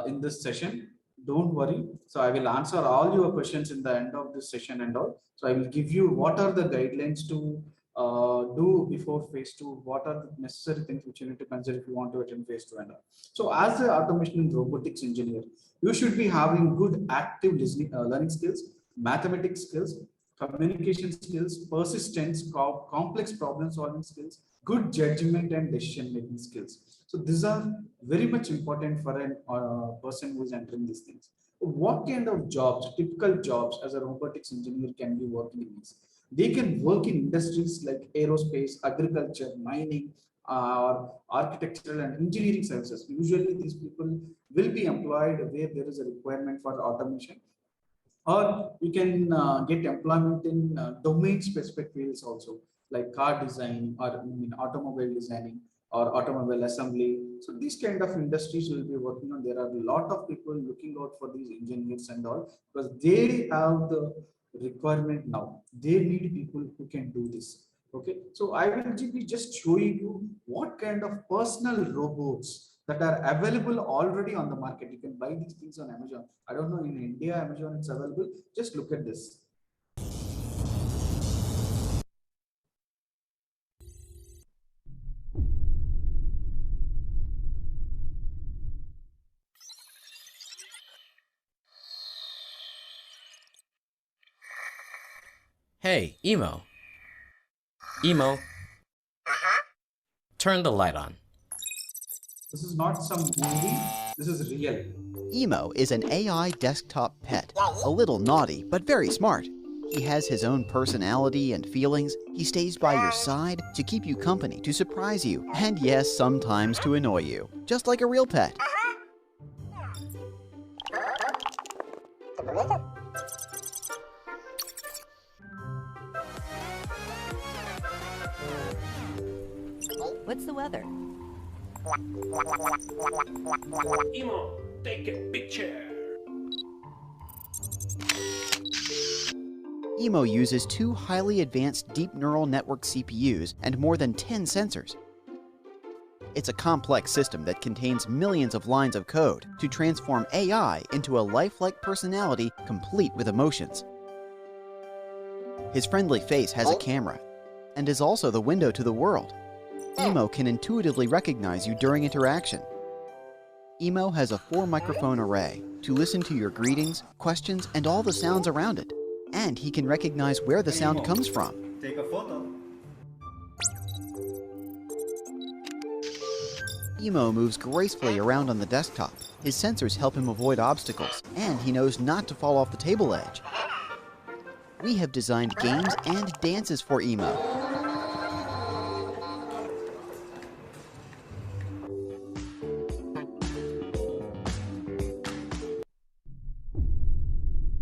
in this session. Don't worry. So I will answer all your questions in the end of this session and all. So I will give you what are the guidelines to do before phase 2, what are the necessary things which you need to consider if you want to attend phase 2 and all. So as an automation and robotics engineer, you should be having good active listening, learning skills, mathematics skills, communication skills, persistence, complex problem solving skills, good judgment and decision making skills. So these are very much important for a person who is entering these things. What kind of jobs, typical jobs as a robotics engineer can be working in this? They can work in industries like aerospace, agriculture, mining, or architectural and engineering services. Usually these people will be employed where there is a requirement for automation, or you can get employment in domain specific fields also, like car design, or automobile designing, or automobile assembly. So these kind of industries will be working on. There are a lot of people looking out for these engineers and all, because they have the requirement now. They need people who can do this. Okay, so I will be just showing you what kind of personal robots that are available already on the market. You can buy these things on Amazon. I don't know in India, Amazon it's available. Just look at this. Hey, Emo. Emo. Turn the light on. This is not some movie. This is real. Emo is an AI desktop pet, a little naughty but very smart. He has his own personality and feelings. He stays by your side to keep you company, to surprise you, and yes, sometimes to annoy you, just like a real pet. What's the weather? Emo, take a picture. Emo uses 2 highly advanced deep neural network CPUs and more than 10 sensors. It's a complex system that contains millions of lines of code to transform AI into a lifelike personality complete with emotions. His friendly face has a camera and is also the window to the world. Emo can intuitively recognize you during interaction. Emo has a 4-microphone array to listen to your greetings, questions, and all the sounds around it. And he can recognize where the sound comes from. Take a photo. Emo moves gracefully around on the desktop. His sensors help him avoid obstacles, and he knows not to fall off the table edge. We have designed games and dances for Emo.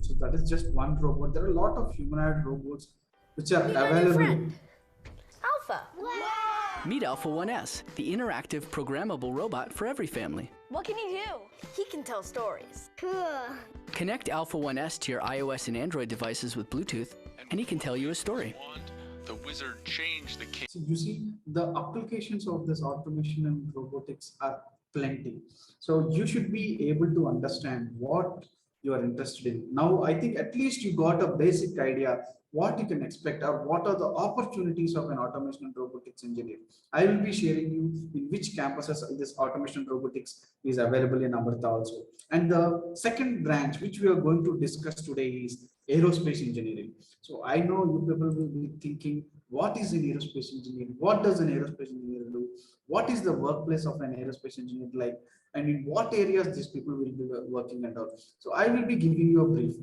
So that is just one robot. There are a lot of humanoid robots which are Meet my new available. friend, Alpha. Meet Alpha 1S, the interactive programmable robot for every family. What can he do? He can tell stories. Cool. Connect Alpha 1S to your iOS and Android devices with Bluetooth, and he can tell you a story. The wizard changed the king. So you see, the applications of this automation and robotics are plenty. So you should be able to understand what you are interested in. Now, I think at least you got a basic idea what you can expect or what are the opportunities of an automation and robotics engineer. I will be sharing you in which campuses this automation and robotics is available in Amrita also. And the second branch which we are going to discuss today is aerospace engineering. So I know you people will be thinking, what is an aerospace engineer? What does an aerospace engineer do? What is the workplace of an aerospace engineer like? And in what areas these people will be working and all. So I will be giving you a brief.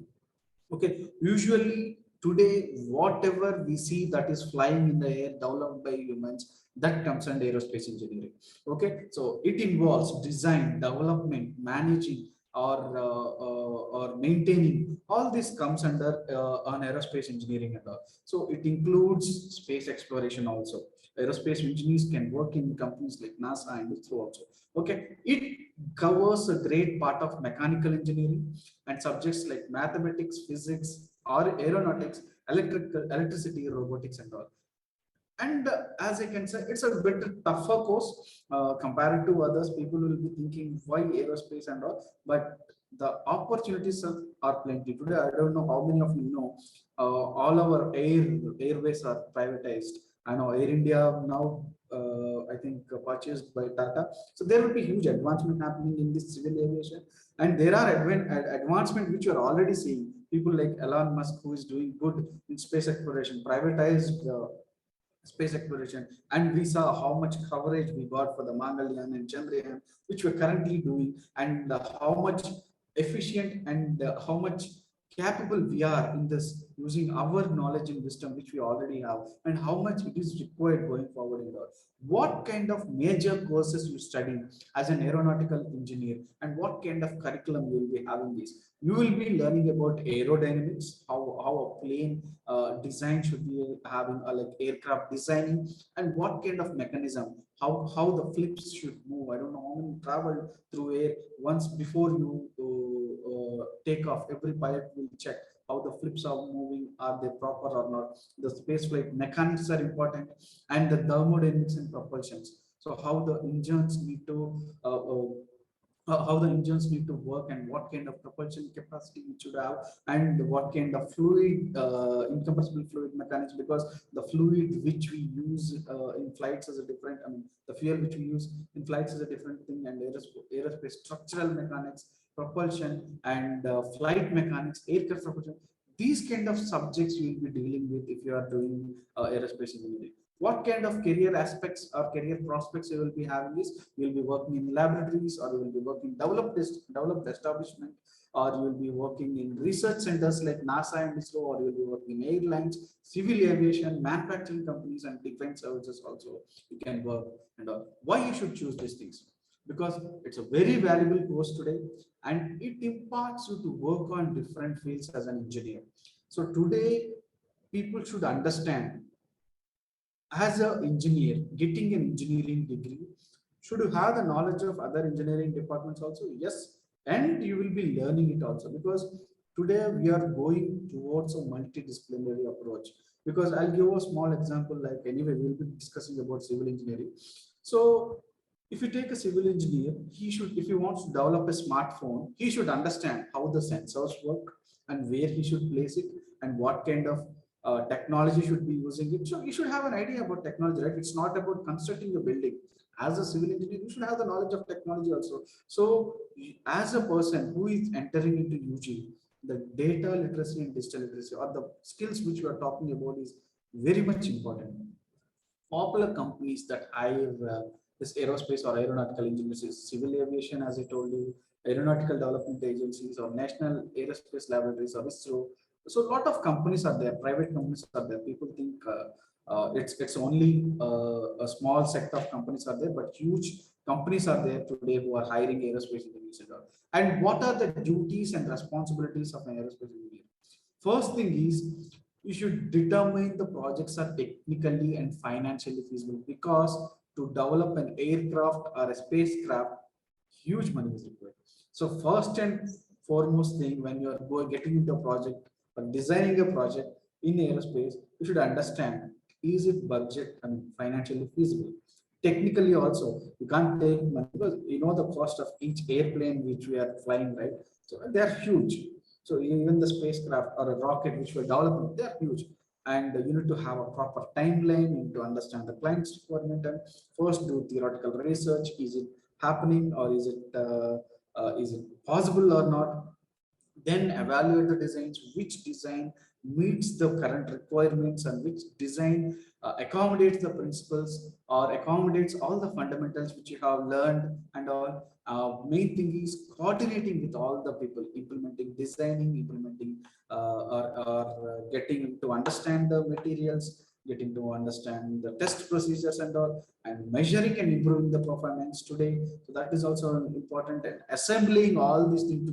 Okay, usually today, whatever we see that is flying in the air developed by humans, that comes under aerospace engineering. Okay, so it involves design, development, managing, or maintaining. All this comes under on aerospace engineering and all. So it includes space exploration also. Aerospace engineers can work in companies like NASA and ISRO also. Okay, it covers a great part of mechanical engineering and subjects like mathematics, physics, or aeronautics, electricity, robotics, and all. And as I can say, it's a bit tougher course compared to others. People will be thinking why aerospace and all, but the opportunities are plenty. Today, I don't know how many of you know, all our airways are privatized. I know Air India now, I think purchased by Tata. So there will be huge advancement happening in this civil aviation. And there are advancement which you are already seeing. People like Elon Musk, who is doing good in space exploration, privatized space exploration, and we saw how much coverage we got for the Mangalyaan and Chandrayaan, which we're currently doing, and how much efficient and how much capable we are in this using our knowledge and wisdom which we already have, and how much it is required going forward in that. What kind of major courses you study as an aeronautical engineer, and what kind of curriculum you will be having this. You will be learning about aerodynamics, how a plane design should be having, like aircraft designing, and what kind of mechanism, how the flips should move. I don't know how many travel through air. Once before you take off, every pilot will check how the flips are moving, are they proper or not. The spaceflight mechanics are important, and the thermodynamics and propulsions. So how the engines need to work, and what kind of propulsion capacity it should have, and what kind of fluid, incompressible fluid mechanics, because the fluid which we use in flights is a different, I mean, the fuel which we use in flights is a different thing, and aerospace structural mechanics, propulsion, and flight mechanics, aircraft propulsion. These kind of subjects you will be dealing with if you are doing aerospace engineering. What kind of career aspects or career prospects you will be having is, you will be working in laboratories, or you will be working developed establishment, or you will be working in research centers like NASA and ISRO, or you will be working in airlines, civil aviation, manufacturing companies, and defense services also you can work. And why you should choose these things? Because it's a very valuable course today, and it imparts you to work on different fields as an engineer. So today, people should understand, as an engineer, getting an engineering degree, should you have the knowledge of other engineering departments also? Yes, and you will be learning it also, because today we are going towards a multidisciplinary approach. Because I'll give a small example, like anyway, we'll be discussing about civil engineering. So if you take a civil engineer, he should, if he wants to develop a smartphone, he should understand how the sensors work and where he should place it, and what kind of technology should be using it. So you should have an idea about technology, right? It's not about constructing a building. As a civil engineer, you should have the knowledge of technology also. So as a person who is entering into UG, the data literacy and digital literacy, or the skills which we are talking about, is very much important. Popular companies that hire this aerospace or aeronautical engineers, civil aviation, as I told you, aeronautical development agencies or national aerospace laboratories or ISRO. So a lot of companies are there, private companies are there. People think it's only a small sector of companies are there, but huge companies are there today who are hiring aerospace engineers and all. And what are the duties and responsibilities of an aerospace engineer? First thing is, you should determine the projects are technically and financially feasible, because to develop an aircraft or a spacecraft, huge money is required. So first and foremost thing, when you are getting into a project or designing a project in aerospace, you should understand, is it budget and financially feasible? Technically also, you can't take money because you know the cost of each airplane which we are flying, right? So they are huge. So even the spacecraft or a rocket which we're developing, they are huge. And you need to have a proper timeline, you need to understand the client's requirement and first do theoretical research. Is it happening, or is it possible or not? Then evaluate the designs, which design meets the current requirements and which design accommodates the principles or accommodates all the fundamentals which you have learned and all. Main thing is coordinating with all the people, implementing, designing, implementing, or getting to understand the materials, getting to understand the test procedures and all, and measuring and improving the performance today. So that is also important, and assembling all these things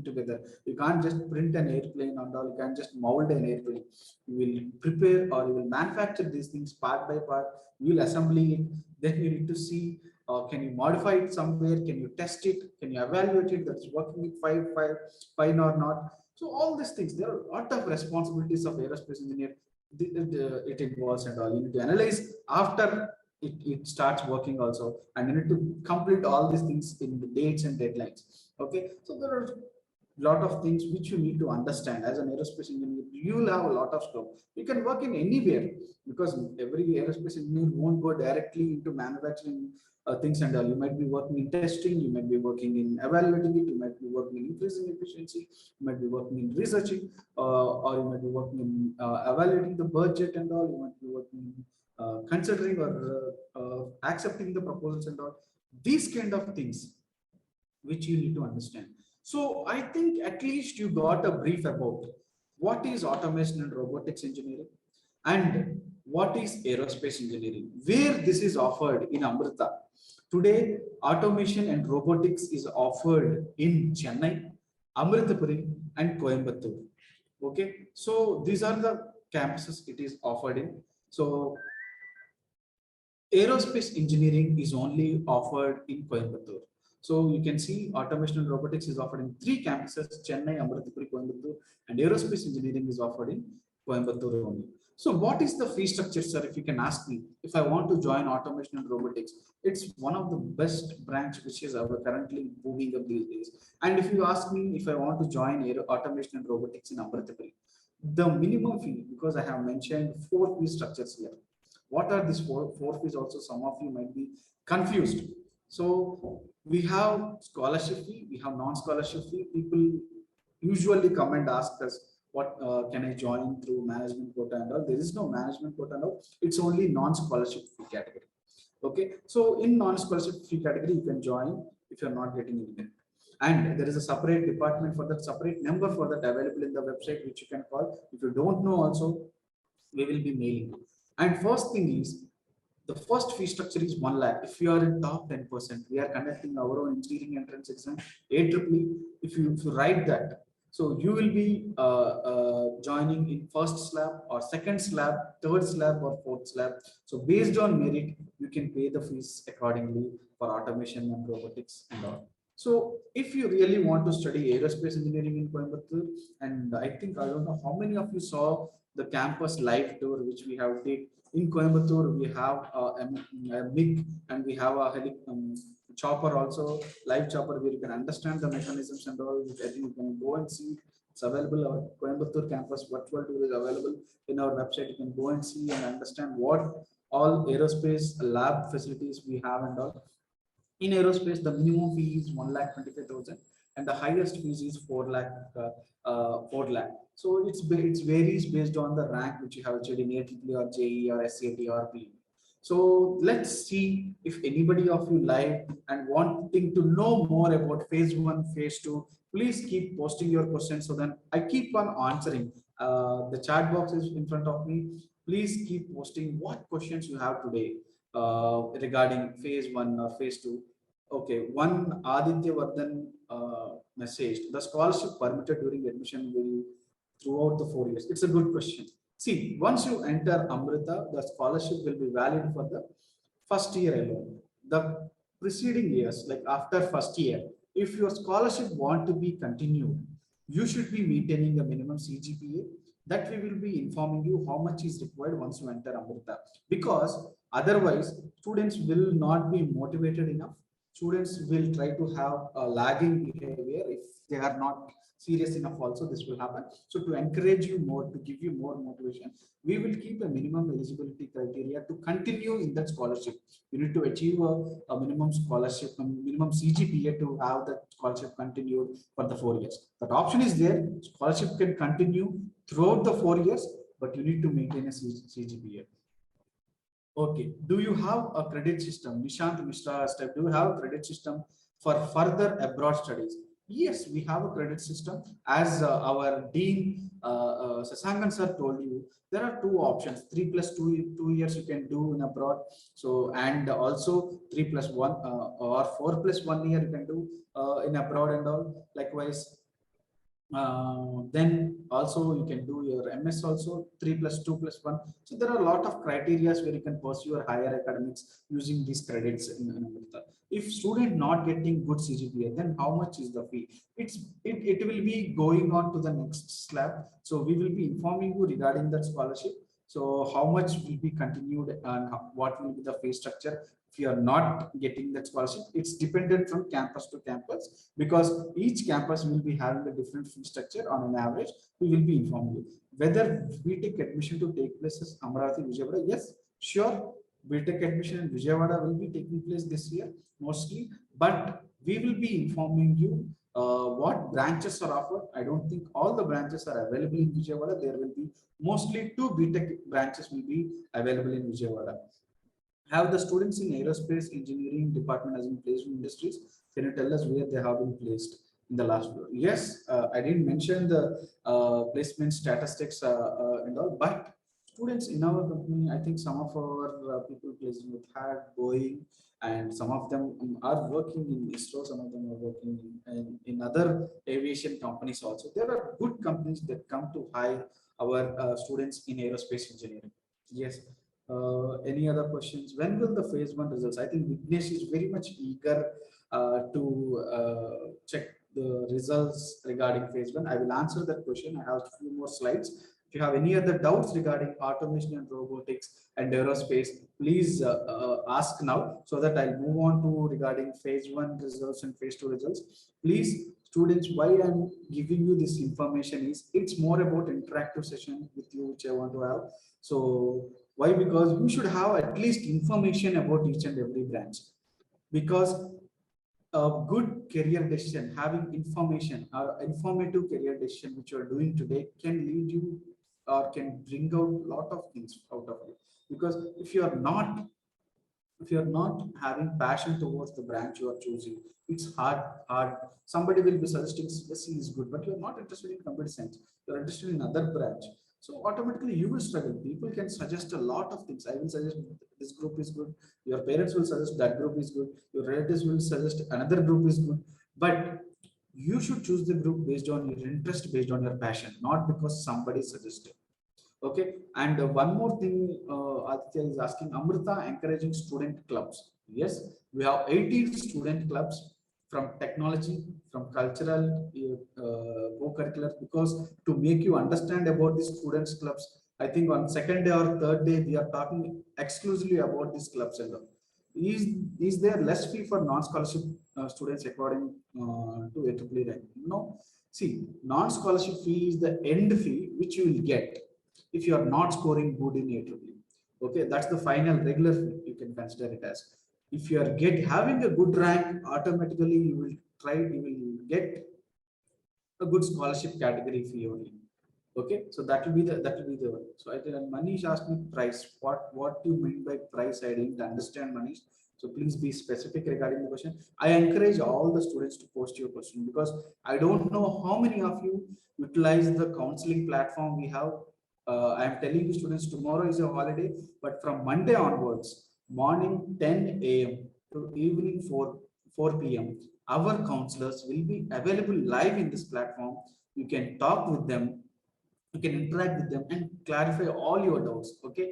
together. You can't just print an airplane and all, you can't just mold an airplane. You will prepare or you will manufacture these things part by part, you will assemble it, then you need to see, can you modify it somewhere, can you test it, can you evaluate it, that's working with fine or not. So all these things, there are a lot of responsibilities of aerospace engineer. It involves and all. You need to analyze after it starts working also, and you need to complete all these things in the dates and deadlines. Okay, so there are lot of things which you need to understand as an aerospace engineer. You will have a lot of scope. You can work in anywhere, because every aerospace engineer won't go directly into manufacturing things and all. You might be working in testing, you might be working in evaluating it, you might be working in increasing efficiency, you might be working in researching, or you might be working in evaluating the budget and all. You might be working in considering or accepting the proposals and all. These kind of things which you need to understand. So I think at least you got a brief about what is automation and robotics engineering and what is aerospace engineering, where this is offered in Amrita. Today, automation and robotics is offered in Chennai, Amritapuri and Coimbatore. Okay, so these are the campuses it is offered in. So aerospace engineering is only offered in Coimbatore. So you can see automation and robotics is offered in 3 campuses: Chennai, Amritapuri, Coimbatore, and aerospace engineering is offered in Coimbatore only. So what is the fee structure, sir? If you can ask me, if I want to join automation and robotics, it's one of the best branch which is currently booming up these days. And if you ask me if I want to join automation and robotics in Amritapuri, the minimum fee, because I have mentioned 4 fee structures here. What are these four fees? Also, some of you might be confused. So we have scholarship fee, we have non-scholarship fee. People usually come and ask us, what can I join through management quota and all? There is no management quota and all. It's only non-scholarship fee category. Okay, so in non-scholarship fee category, you can join if you're not getting anything. And there is a separate department for that, separate number for that available in the website, which you can call. If you don't know also, we will be mailing you. And first thing is, the first fee structure is 1 lakh. If you are in top 10%, we are conducting our own engineering entrance exam, AEEE. If you write that, so you will be joining in first slab or second slab, third slab or fourth slab. So based on merit, you can pay the fees accordingly for automation and robotics and all. So if you really want to study aerospace engineering in Coimbatore, and I think, I don't know how many of you saw the campus live tour which we have did in Coimbatore. We have a MiG and we have a chopper also, live chopper, where you can understand the mechanisms and all. I think you can go and see. It's available. Our Coimbatore campus virtual tour is available in our website. You can go and see and understand what all aerospace lab facilities we have and all. In aerospace, the minimum fee is 1,25,000 and the highest fees is 4 lakh. 4 lakh. So it varies based on the rank which you have achieved in AEEE or JEE or SAT or PE. So let's see if anybody of you live and wanting to know more about phase 1, phase 2, please keep posting your questions so that I keep on answering. The chat box is in front of me. Please keep posting what questions you have today regarding phase 1 or phase 2. Okay, one Aditya Vardhan messaged, the scholarship permitted during admission will throughout the 4 years. It's a good question. See, once you enter Amrita, the scholarship will be valid for the first year alone. The preceding years, like after first year, if your scholarship want to be continued, you should be maintaining a minimum CGPA that we will be informing you how much is required once you enter Amrita. Because otherwise, students will not be motivated enough. Students will try to have a lagging behavior if they are not serious enough. Also, this will happen. So to encourage you more, to give you more motivation, we will keep a minimum eligibility criteria to continue in that scholarship. You need to achieve a minimum scholarship, a minimum CGPA to have that scholarship continued for the 4 years. That option is there. Scholarship can continue throughout the 4 years, but you need to maintain a CGPA. Okay. Do you have a credit system? Nishant Mishra asked, do you have a credit system for further abroad studies? Yes, we have a credit system. As our Dean Sasangan sir told you, there are two options: 3+2 years you can do in abroad. So and also 3+1 or 4+1 year you can do in abroad and all. Likewise, then also you can do your MS also 3+2+1. So there are a lot of criteria where you can pursue your higher academics using these credits in Amrita. If student not getting good CGPA, then how much is the fee? It will be going on to the next slab. So we will be informing you regarding that scholarship. So how much will be continued and what will be the fee structure if you are not getting that scholarship? It's dependent from campus to campus, because each campus will be having a different fee structure. On an average, we will be informing you whether B.Tech admission to take place as Amravati, Vijayawada. Yes, sure, B.Tech admission in Vijayawada will be taking place this year mostly, but we will be informing you what branches are offered. I don't think all the branches are available in Vijayawada. There will be mostly 2 B.Tech branches will be available in Vijayawada. Have the students in Aerospace Engineering department has been placed in industries? Can you tell us where they have been placed in the last year? Yes, I didn't mention the placement statistics and all, but students in our company, I think some of our people placed with HAD, Boeing, and some of them are working in ISRO, some of them are working in other aviation companies also. There are good companies that come to hire our students in aerospace engineering. Yes. Any other questions? When will the phase 1 results? I think Vignesh is very much eager to check the results regarding phase 1. I will answer that question. I have a few more slides. If you have any other doubts regarding automation and robotics and aerospace, please ask now, so that I'll move on to regarding phase 1 results and phase 2 results. Please, students, why I'm giving you this information is it's more about interactive session with you, which I want to have. So why? Because you should have at least information about each and every branch. Because a good career decision, having information or informative career decision which you are doing today can lead you or can bring out a lot of things out of it. Because if you are not having passion towards the branch you are choosing, it's hard. Somebody will be suggesting CSE is good, but you're not interested in computer science, you're interested in other branch. So automatically you will struggle. People can suggest a lot of things. I will suggest this group is good. Your parents will suggest that group is good. Your relatives will suggest another group is good. But you should choose the group based on your interest, based on your passion, not because somebody suggested. Okay. And one more thing, Aditya is asking, Amrita encouraging student clubs. Yes, we have 18 student clubs from technology, from cultural, co-curricular, because to make you understand about the students clubs, I think on second day or third day, we are talking exclusively about these clubs and all. Is there less fee for non-scholarship students according to AAA rank? No. See, non-scholarship fee is the end fee which you will get if you are not scoring good in AAA. Okay, that's the final regular fee. You can consider it as. If you are having a good rank, automatically you will get a good scholarship category fee only. Okay, so that will be the one. So I think Manish asked me price. What do you mean by price? I didn't understand, Manish. So please be specific regarding the question. I encourage all the students to post your question because I don't know how many of you utilize the counseling platform we have. I am telling you students, tomorrow is a holiday, but from Monday onwards, morning 10 a.m. to evening 4 p.m. our counselors will be available live in this platform. You can talk with them, you can interact with them and clarify all your doubts. Okay,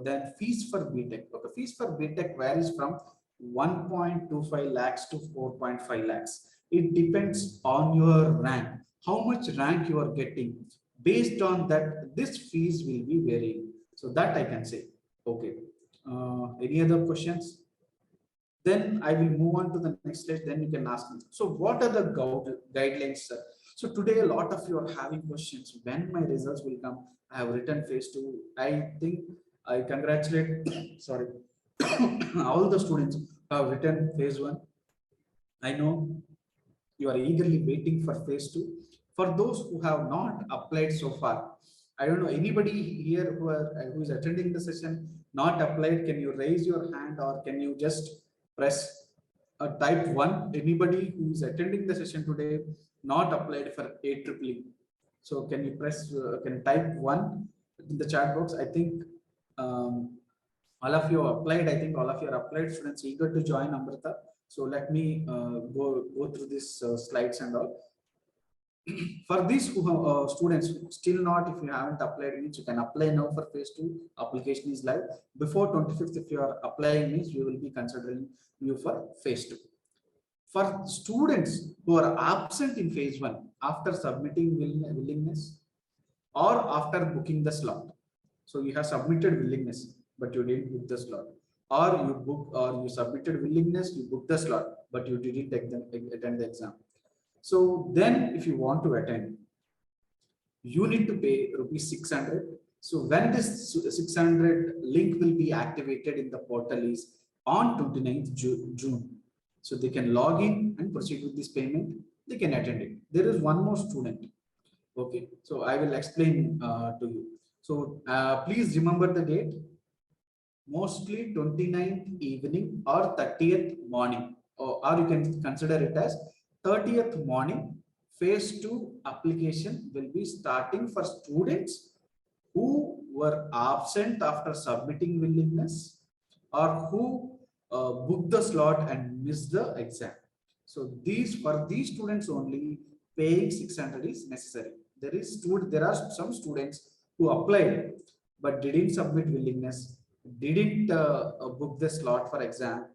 then fees for B.Tech. Okay, fees for B.Tech varies from 1.25 lakhs to 4.5 lakhs. It depends on your rank, how much rank you are getting. Based on that, this fees will be varying. So that I can say. Okay, any other questions? Then I will move on to the next slide. Then you can ask me. So what are the guidelines, sir? So today, a lot of you are having questions. When my results will come? I have written phase 2. I think I congratulate, sorry, all the students who have written phase 1. I know you are eagerly waiting for phase 2. For those who have not applied so far, I don't know anybody here who is attending the session not applied. Can you raise your hand or can you just press type 1? Anybody who is attending the session today not applied for AEEE. So can you press can type 1 in the chat box? I think all of you applied. I think all of you are applied students eager to join Amrita. So let me go through these slides and all. For these who students still not, if you haven't applied means you can apply now for phase 2. Application is live. Before 25th, if you are applying means we will be considering you for phase 2. For students who are absent in phase 1 after submitting willingness or after booking the slot. So you have submitted willingness but you didn't book the slot, or you submitted willingness, you booked the slot but you didn't attend the exam. So then if you want to attend, you need to pay ₹600. So when this 600 link will be activated in the portal is on 29th June. So they can log in and proceed with this payment. They can attend it. There is one more student. Okay, so I will explain to you. So please remember the date. Mostly 29th evening or 30th morning, or you can consider it as 30th morning. Phase 2 application will be starting for students who were absent after submitting willingness or who booked the slot and missed the exam. So for these students only, paying 600 is necessary. There are some students who applied but didn't submit willingness, didn't book the slot for exam.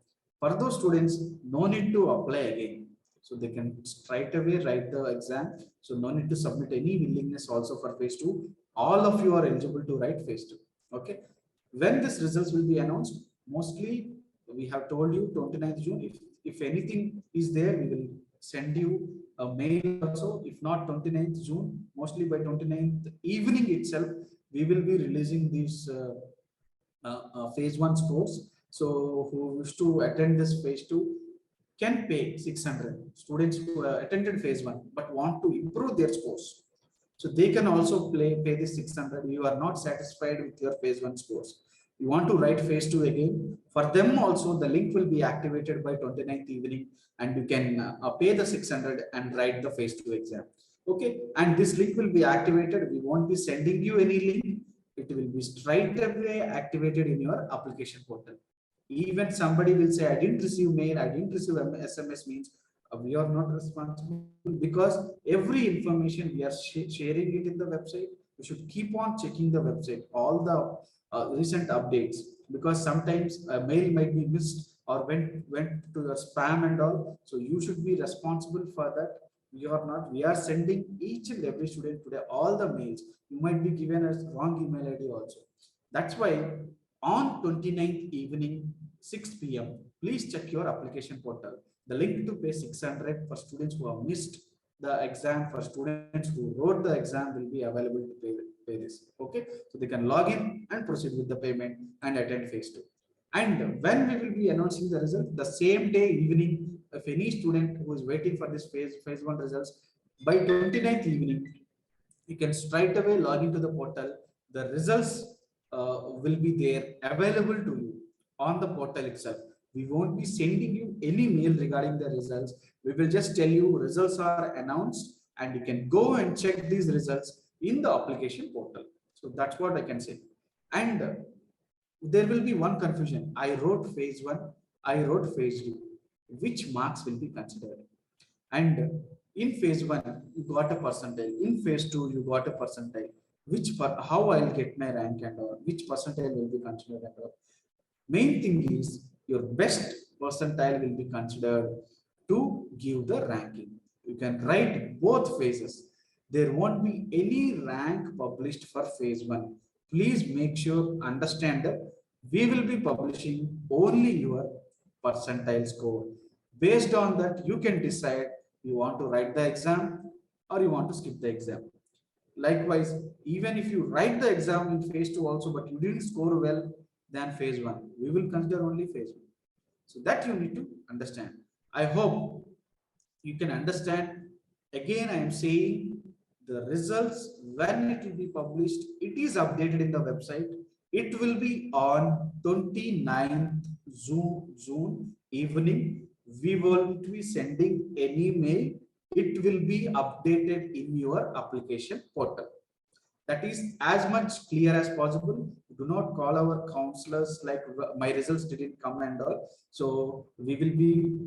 For those students, no need to apply again. So they can straight away write the exam. So no need to submit any willingness also for phase 2. All of you are eligible to write phase 2. Okay. When this results will be announced, mostly we have told you 29th June. If anything is there, we will send you a mail also. If not 29th June, mostly by 29th evening itself, we will be releasing these phase 1 scores. So who wish to attend this phase 2 can pay 600. Students who attended phase 1 but want to improve their scores, so they can also pay this 600. You are not satisfied with your phase 1 scores, you want to write phase 2 again, for them also the link will be activated by 29th evening and you can pay the 600 and write the phase 2 exam. Okay, and this link will be activated. We won't be sending you any link. It will be straight away activated in your application portal. Even somebody will say, I didn't receive mail, I didn't receive SMS, means we are not responsible, because every information we are sharing it in the website. We should keep on checking the website, all the recent updates, because sometimes a mail might be missed or went to your spam and all. So you should be responsible for that. We are not. We are sending each and every student today all the mails. You might be given a wrong email ID also. That's why on 29th evening, 6 p.m., please check your application portal. The link to pay 600 for students who have missed the exam, for students who wrote the exam, will be available to pay this. Okay, so they can log in and proceed with the payment and attend phase 2. And when we will be announcing the result, the same day evening, if any student who is waiting for this phase 1 results, by 29th evening, You can straight away log into the portal. The results will be there available to you on the portal itself. We won't be sending you any mail regarding the results. We will just tell you results are announced and you can go and check these results in the application portal. So that's what I can say. And there will be one confusion. I wrote phase 1, I wrote phase 2. Which marks will be considered? And in phase 1, you got a percentile. In phase 2, you got a percentile. How I'll get my rank and all, which percentile will be considered and all. Main thing is your best percentile will be considered to give the ranking. You can write both phases. There won't be any rank published for phase 1. Please make sure, understand that we will be publishing only your percentile score. Based on that, you can decide you want to write the exam or you want to skip the exam. Likewise, even if you write the exam in phase 2 also, but you didn't score well than phase 1, we will consider only phase 1. So that you need to understand. I hope you can understand. Again, I am saying the results, when it will be published, it is updated in the website. It will be on 29th June evening. We won't be sending any mail. It will be updated in your application portal. That is as much clear as possible. Do not call our counselors like my results didn't come and all. So we will be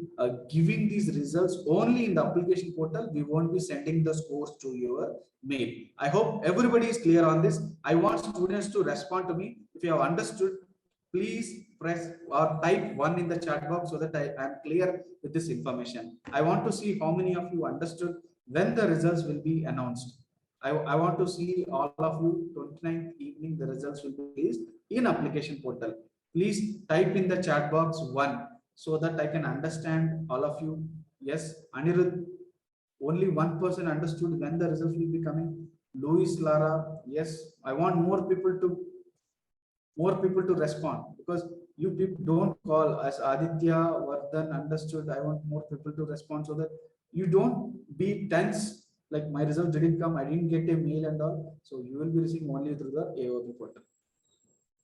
giving these results only in the application portal. We won't be sending the scores to your mail. I hope everybody is clear on this. I want students to respond to me. If you have understood, please press or type 1 in the chat box so that I am clear with this information. I want to see how many of you understood when the results will be announced. I want to see all of you 29th evening, the results will be released in application portal. Please type in the chat box 1 so that I can understand all of you. Yes, Anirudh, only one person understood when the results will be coming. Louis, Lara, yes, I want more people to respond, because you people don't call as Aditya, Vardhan understood. I want more people to respond so that you don't be tense. Like my result didn't come, I didn't get a mail and all. So you will be receiving only through the AOP portal.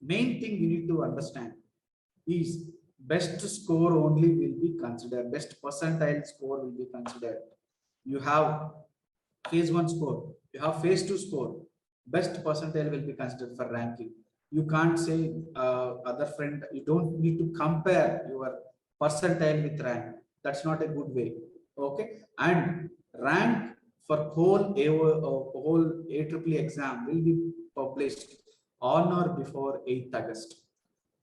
Main thing you need to understand is best score only will be considered. Best percentile score will be considered. You have phase 1 score, you have phase 2 score. Best percentile will be considered for ranking. You can't say other friend, you don't need to compare your percentile with rank. That's not a good way. Okay. And rank for whole AEEE exam will be published on or before 8th August.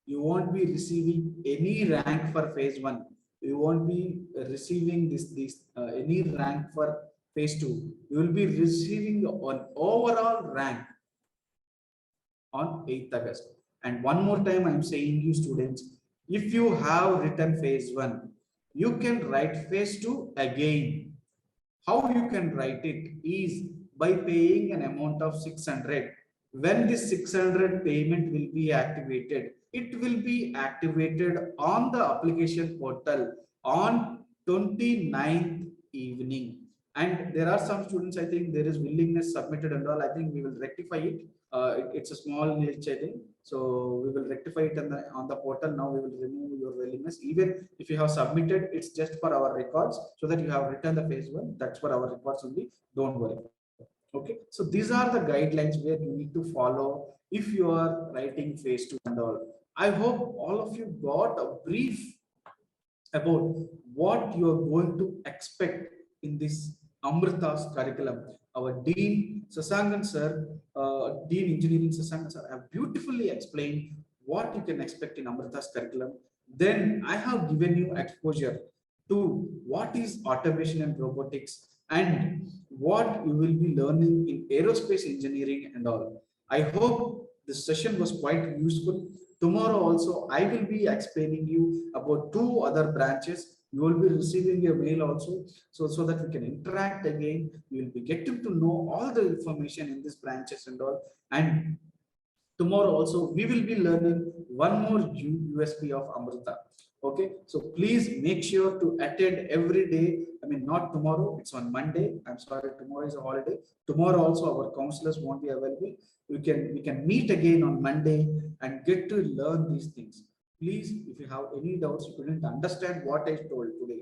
You won't be receiving any rank for phase 1. You won't be receiving any rank for phase 2. You will be receiving an overall rank on 8th August. And one more time, I'm saying you students, if you have written phase 1, you can write phase 2 again. How you can write it is by paying an amount of 600. When this 600 payment will be activated, it will be activated on the application portal on 29th evening. And there are some students, I think there is willingness submitted and all. I think we will rectify it. It's a small niche, I think. So we will rectify it on the portal. Now we will remove your willingness. Even if you have submitted, it's just for our records, so that you have written the phase 1. That's for our records only. Don't worry. Okay. So these are the guidelines where you need to follow if you are writing phase 2 and all. I hope all of you got a brief about what you are going to expect in this Amrita's curriculum. Our Dean Sasangan sir, Dean Engineering Sasangan sir, have beautifully explained what you can expect in Amrita's curriculum. Then I have given you exposure to what is automation and robotics and what you will be learning in aerospace engineering and all. I hope this session was quite useful. Tomorrow also, I will be explaining you about 2 other branches. You will be receiving a mail also, so that we can interact again. You will be getting to know all the information in these branches and all. And tomorrow also, we will be learning one more USP of Amrita. Okay, so please make sure to attend every day. I mean, not tomorrow, it's on Monday. I'm sorry, tomorrow is a holiday. Tomorrow also our counselors won't be available. We can meet again on Monday and get to learn these things. Please, if you have any doubts, you couldn't understand what I told today,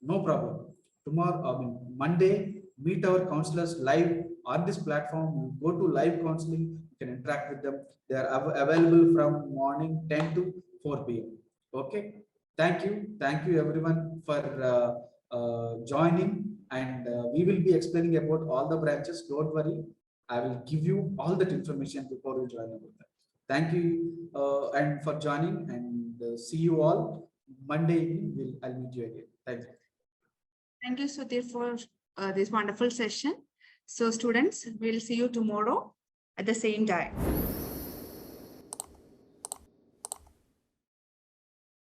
no problem. Tomorrow, Monday, meet our counselors live on this platform. You go to live counseling, you can interact with them. They are available from morning 10 to 4 p.m. Okay. Thank you everyone for joining, and we will be explaining about all the branches. Don't worry, I will give you all that information before you join about that. Thank you and for joining, and see you all Monday evening. I'll meet you again. Thank you. Thank you, Sudhir, for this wonderful session. So students, we'll see you tomorrow at the same time.